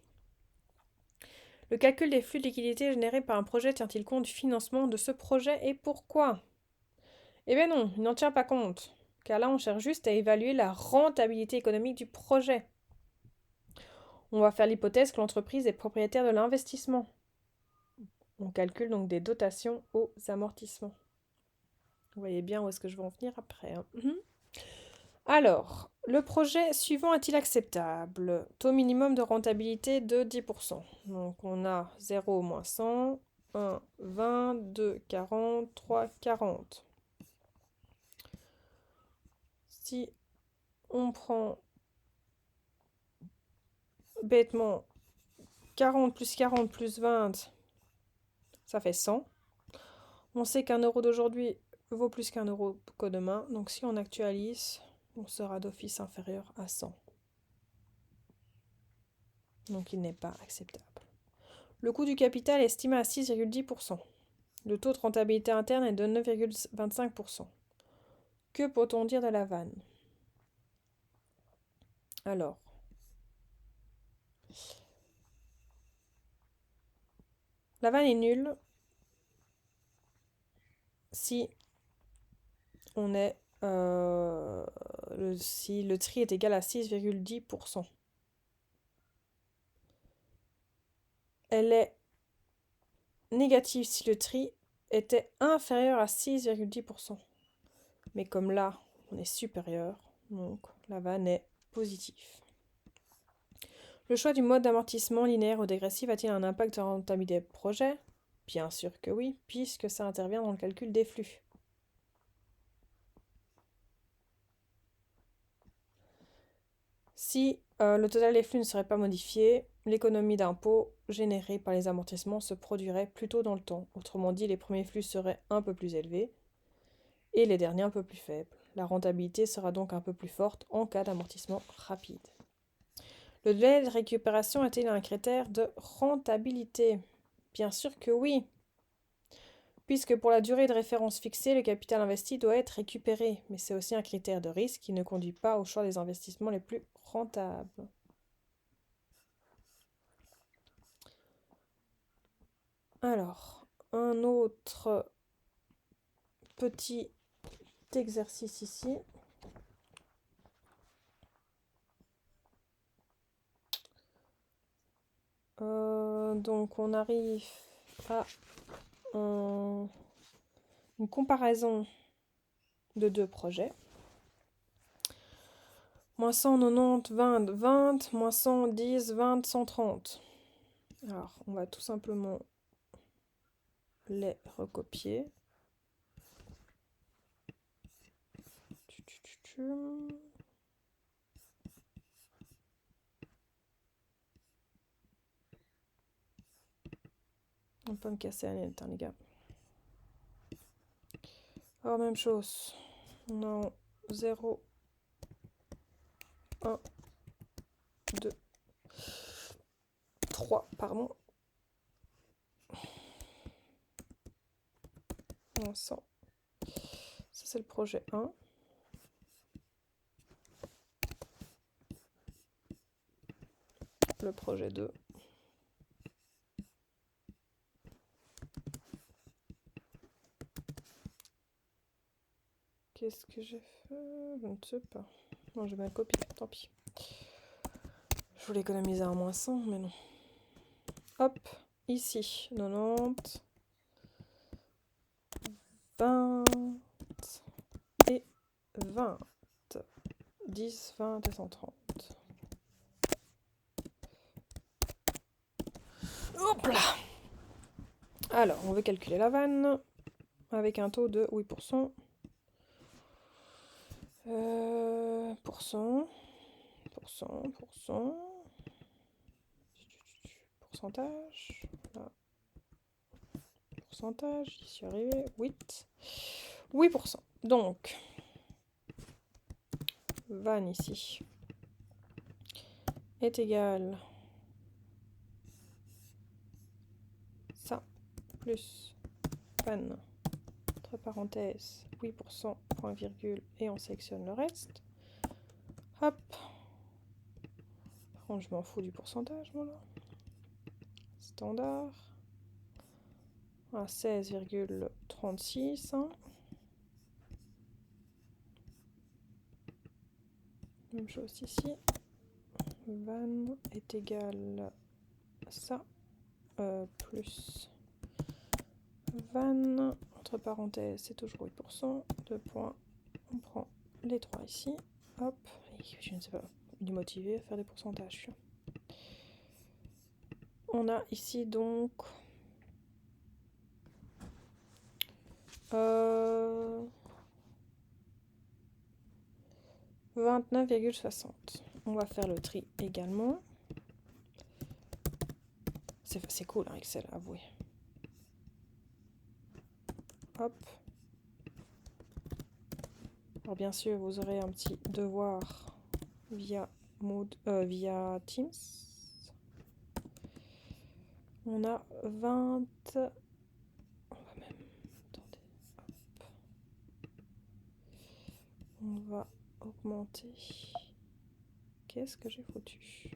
Le calcul des flux de liquidité générés par un projet tient-il compte du financement de ce projet et pourquoi? Eh bien non, il n'en tient pas compte, car là on cherche juste à évaluer la rentabilité économique du projet. On va faire l'hypothèse que l'entreprise est propriétaire de l'investissement. On calcule donc des dotations aux amortissements. Vous voyez bien où est-ce que je vais en venir après. Alors, le projet suivant est-il acceptable? Taux minimum de rentabilité de 10%. Donc on a 0 moins 100, 1, 20, 2, 40, 3, 40. Si on prend bêtement 40 plus 20, ça fait 100. On sait qu'un euro d'aujourd'hui vaut plus qu'un euro que demain. Donc si on actualise, on sera d'office inférieur à 100. Donc il n'est pas acceptable. Le coût du capital est estimé à 6,10%. Le taux de rentabilité interne est de 9,25%. Que peut-on dire de la vanne? Alors, la vanne est nulle si on est si le tri est égal à 6,10%. Elle est négative si le tri était inférieur à 6,10%. Mais comme là, on est supérieur, donc la vanne est positive. Le choix du mode d'amortissement linéaire ou dégressif a-t-il un impact sur la rentabilité du projet? Bien sûr que oui, puisque ça intervient dans le calcul des flux. Si le total des flux ne serait pas modifié, l'économie d'impôt générée par les amortissements se produirait plus tôt dans le temps. Autrement dit, les premiers flux seraient un peu plus élevés et les derniers un peu plus faibles. La rentabilité sera donc un peu plus forte en cas d'amortissement rapide. Le délai de récupération est-il un critère de rentabilité? Bien sûr que oui, puisque pour la durée de référence fixée, le capital investi doit être récupéré, mais c'est aussi un critère de risque qui ne conduit pas au choix des investissements les plus rentables. Alors, un autre petit exercice ici. Donc on arrive à une comparaison de deux projets. Moins 190, 20, 20, moins 110, 20, 130. Alors, on va tout simplement les recopier. On peut me casser la net, hein, les gars. Alors, même chose. On a 0, 1, 2, 3, pardon. 100. Ça, c'est le projet 1. Le projet 2. Qu'est-ce que j'ai fait? Je ne sais pas. Non, j'ai mal copié, tant pis. Je voulais économiser un moins 100, mais non. Hop, ici, 90, 20 et 20. 10, 20 et 130. Hop là! Alors, on veut calculer la vanne avec un taux de 8%. Pourcentage. Là. Pourcentage, j'y suis arrivé. 8%. Donc, van ici est égal ça plus van entre parenthèses 8% point virgule et on sélectionne le reste. Hop. Par contre, je m'en fous du pourcentage, voilà. Standard. À 16,36. Même chose ici. Van est égal à ça. Plus van, entre parenthèses, c'est toujours 8%. 2 points. On prend les 3 ici. Hop. Et je ne sais pas, il est motivé à faire des pourcentages. On a ici donc 29,60. On va faire le tri également. C'est cool, hein, Excel, avouez. Hop. Alors bien sûr, vous aurez un petit devoir via Teams. On a 20. On va même. Attendez. Hop. On va augmenter. Qu'est-ce que j'ai foutu?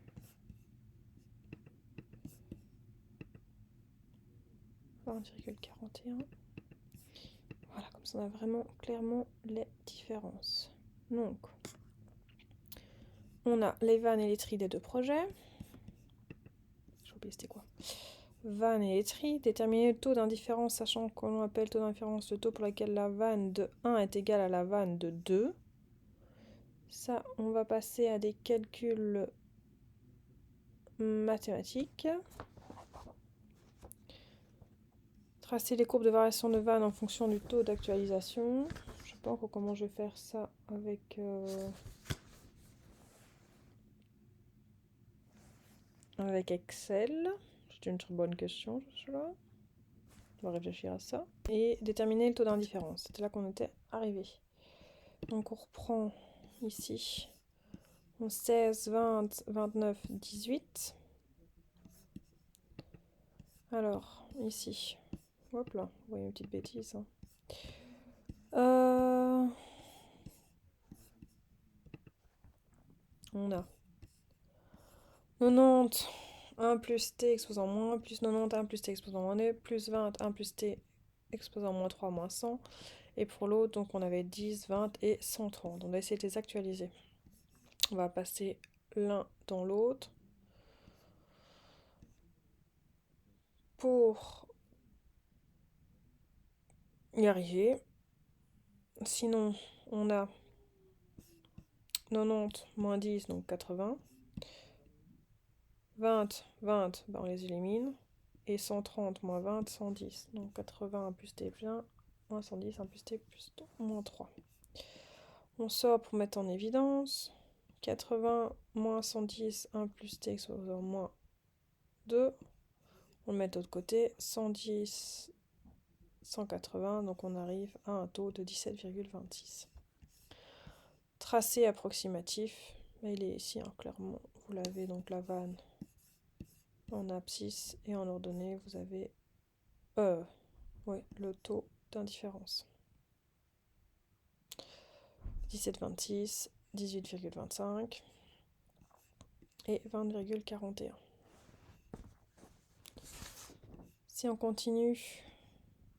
Voilà, comme ça on a vraiment clairement les différences. Donc, on a les vannes et les tris des deux projets. J'ai oublié c'était quoi. Vanne et les tris. Déterminer le taux d'indifférence, sachant qu'on appelle taux d'indifférence le taux pour lequel la vanne de 1 est égale à la vanne de 2. Ça, on va passer à des calculs mathématiques. Tracer les courbes de variation de vanne en fonction du taux d'actualisation. Je ne sais pas encore comment je vais faire ça avec Excel. C'est une très bonne question, celui-là. On va réfléchir à ça. Et déterminer le taux d'indifférence. C'était là qu'on était arrivé. Donc on reprend ici. 16, 20, 29, 18. Alors, ici. Hop là, vous voyez une petite bêtise. Hein. On a 90, 1 plus t exposant moins, plus 90, 1 plus t exposant moins 2, plus 20, 1 plus t exposant moins 3, moins 100. Et pour l'autre, donc on avait 10, 20 et 130. On va essayer de les actualiser. On va passer l'un dans l'autre. Pour y arriver. Sinon, on a 90 moins 10, donc 80. 20, 20, on les élimine. Et 130 moins 20, 110. Donc 80 plus t plus 1, moins 110, 1 plus t plus 2, moins 3. On sort pour mettre en évidence. 80 moins 110, 1 plus t exposant moins 2. On le met de l'autre côté. 110, 180. Donc on arrive à un taux de 17,26. Tracé approximatif. Il est ici, hein, clairement. Vous l'avez donc la vanne en abscisse et en ordonnée, vous avez le taux d'indifférence. 17,26, 18,25 et 20,41. Si on continue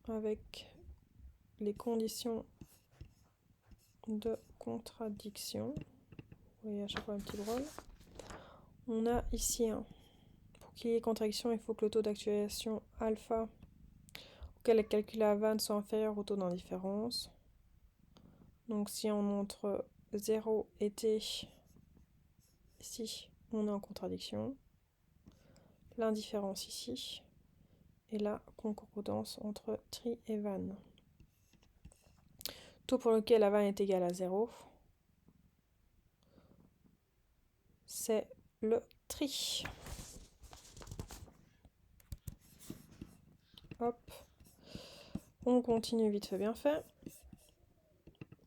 avec les conditions de contradiction. Vous voyez à chaque fois un petit drôle. On a ici pour qu'il y ait contradiction, il faut que le taux d'actualisation alpha auquel est calculé la vanne soit inférieur au taux d'indifférence. Donc si on montre 0 et t ici, on est en contradiction. L'indifférence ici. Et la concordance entre tri et vanne. Taux pour lequel la vanne est égale à 0, c'est le tri. Hop. On continue vite fait bien fait.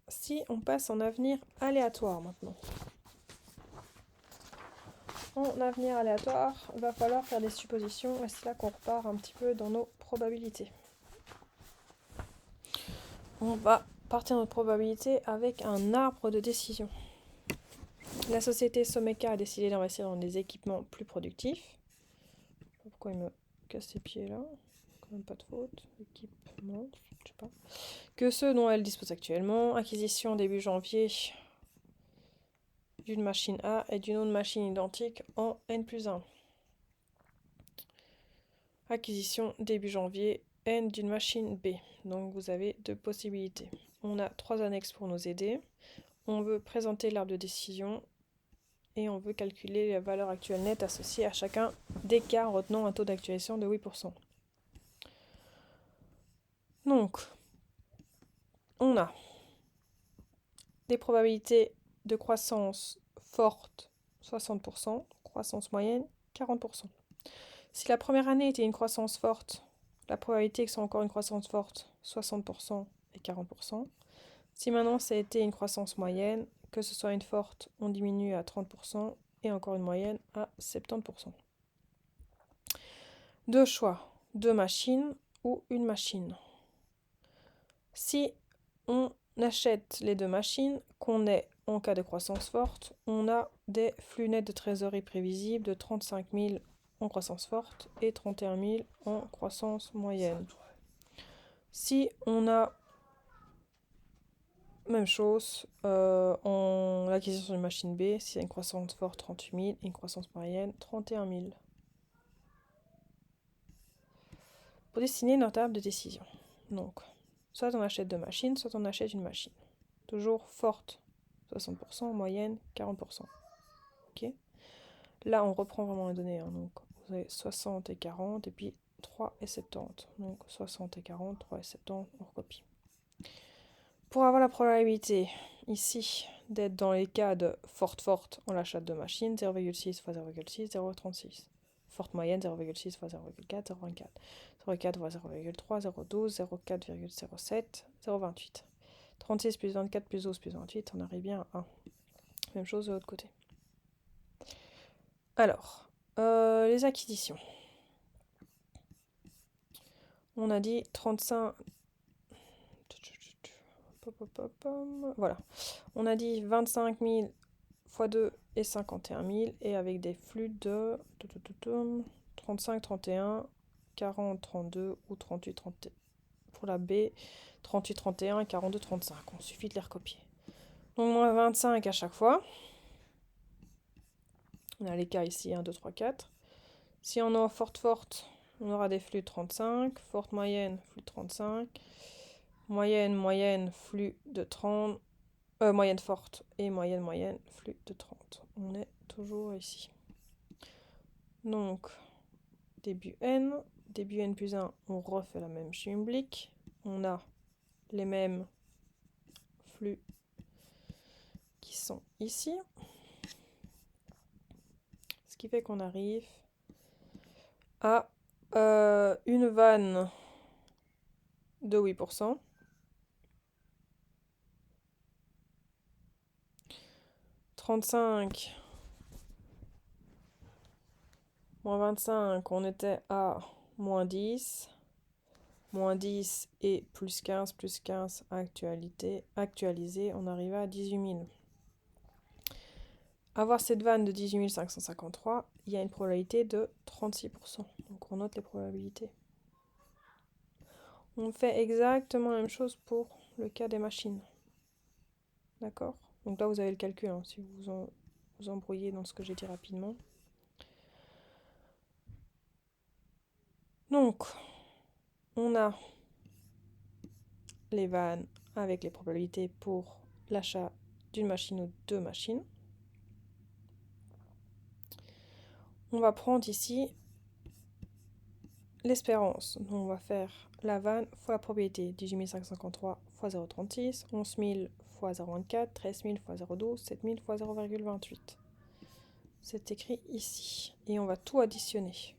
Si on passe en avenir aléatoire maintenant. En avenir aléatoire, il va falloir faire des suppositions et c'est là qu'on repart un petit peu dans nos probabilités. On va partir de notre probabilité avec un arbre de décision. La société Someka a décidé d'investir dans des équipements plus productifs. Je sais pas pourquoi il me casse ses pieds là. Quand même pas de faute. Équipement, je sais pas. Que ceux dont elle dispose actuellement. Acquisition début janvier d'une machine A et d'une autre machine identique en N+1. Acquisition début janvier N d'une machine B. Donc vous avez deux possibilités. On a 3 annexes pour nous aider. On veut présenter l'arbre de décision et on veut calculer la valeur actuelle nette associée à chacun des cas en retenant un taux d'actualisation de 8%. Donc, on a des probabilités de croissance forte 60%, croissance moyenne 40%. Si la première année était une croissance forte, la probabilité que ce soit encore une croissance forte, 60% et 40%. Si maintenant ça a été une croissance moyenne, que ce soit une forte, on diminue à 30% et encore une moyenne à 70%. Deux choix, 2 machines ou une machine. Si on achète les 2 machines, qu'on est en cas de croissance forte, on a des flux nets de trésorerie prévisibles de 35 000 en croissance forte et 31 000 en croissance moyenne. Si on a même chose en l'acquisition d'une machine B, si c'est une croissance forte 38 000 et une croissance moyenne 31 000. Pour dessiner notre arbre de décision. Donc, soit on achète 2 machines, soit on achète une machine. Toujours forte 60%, moyenne 40%. Ok. Là, on reprend vraiment les données. Donc, vous avez 60 et 40 et puis 3 et 70. Donc, 60 et 40, 3 et 70, on recopie. Pour avoir la probabilité ici d'être dans les cas de forte, on l'achète 2 machines, 0,6 fois 0,6, 0,36. Forte moyenne, 0,6 fois 0,4, 0,24. 0,4 fois 0,3, 0,12, 0,4,07, 0,28. 36 plus 24 plus 12 plus 28, on arrive bien à 1. Même chose de l'autre côté. Alors, les acquisitions. On a dit 35... Voilà. On a dit 25 000 x 2 et 51 000 et avec des flux de 35, 31, 40, 32 ou 38, 30. Pour la B, 38, 31, 42, 35. Il suffit de les recopier. Donc moins 25 à chaque fois. On a les cas ici, 1, 2, 3, 4. Si on est en forte, on aura des flux de 35. Forte moyenne, flux de 35. Moyenne, flux de 30. Moyenne forte et moyenne, flux de 30. On est toujours ici. Donc, début N plus 1, on refait la même schumblick. On a les mêmes flux qui sont ici. Ce qui fait qu'on arrive à une vanne de 8%. « 35 moins 25, on était à moins 10. Moins 10 et plus 15 actualisé, on arrive à 18 000. Avoir cette vanne de 18 553, il y a une probabilité de 36%. Donc on note les probabilités. On fait exactement la même chose pour le cas des machines. D'accord? Donc là, vous avez le calcul, hein, si vous vous embrouillez dans ce que j'ai dit rapidement. Donc, on a les vannes avec les probabilités pour l'achat d'une machine ou deux machines. On va prendre ici l'espérance. Donc on va faire la vanne fois la probabilité. 18 553 fois 0,36, 11 000 fois 0,24, 13 000 fois 0,12, 7 000 fois 0,28. C'est écrit ici. Et on va tout additionner.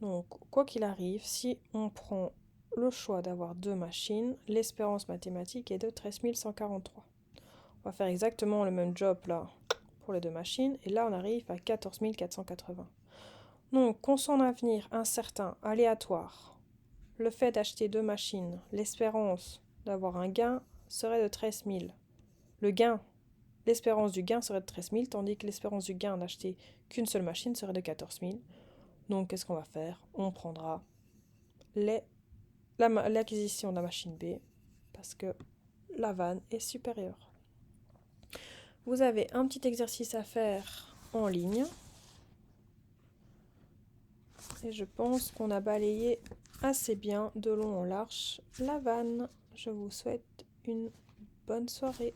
Donc, quoi qu'il arrive, si on prend le choix d'avoir deux machines, l'espérance mathématique est de 13 143. On va faire exactement le même job là pour les deux machines. Et là, on arrive à 14 480. Donc, qu'on soit un avenir incertain, aléatoire, le fait d'acheter deux machines, l'espérance d'avoir un gain serait de 13 000. L'espérance du gain serait de 13 000, tandis que l'espérance du gain d'acheter qu'une seule machine serait de 14 000. Donc, qu'est-ce qu'on va faire? On prendra l'acquisition de la machine B parce que la vanne est supérieure. Vous avez un petit exercice à faire en ligne. Et je pense qu'on a balayé assez bien de long en large la vanne. Je vous souhaite une bonne soirée.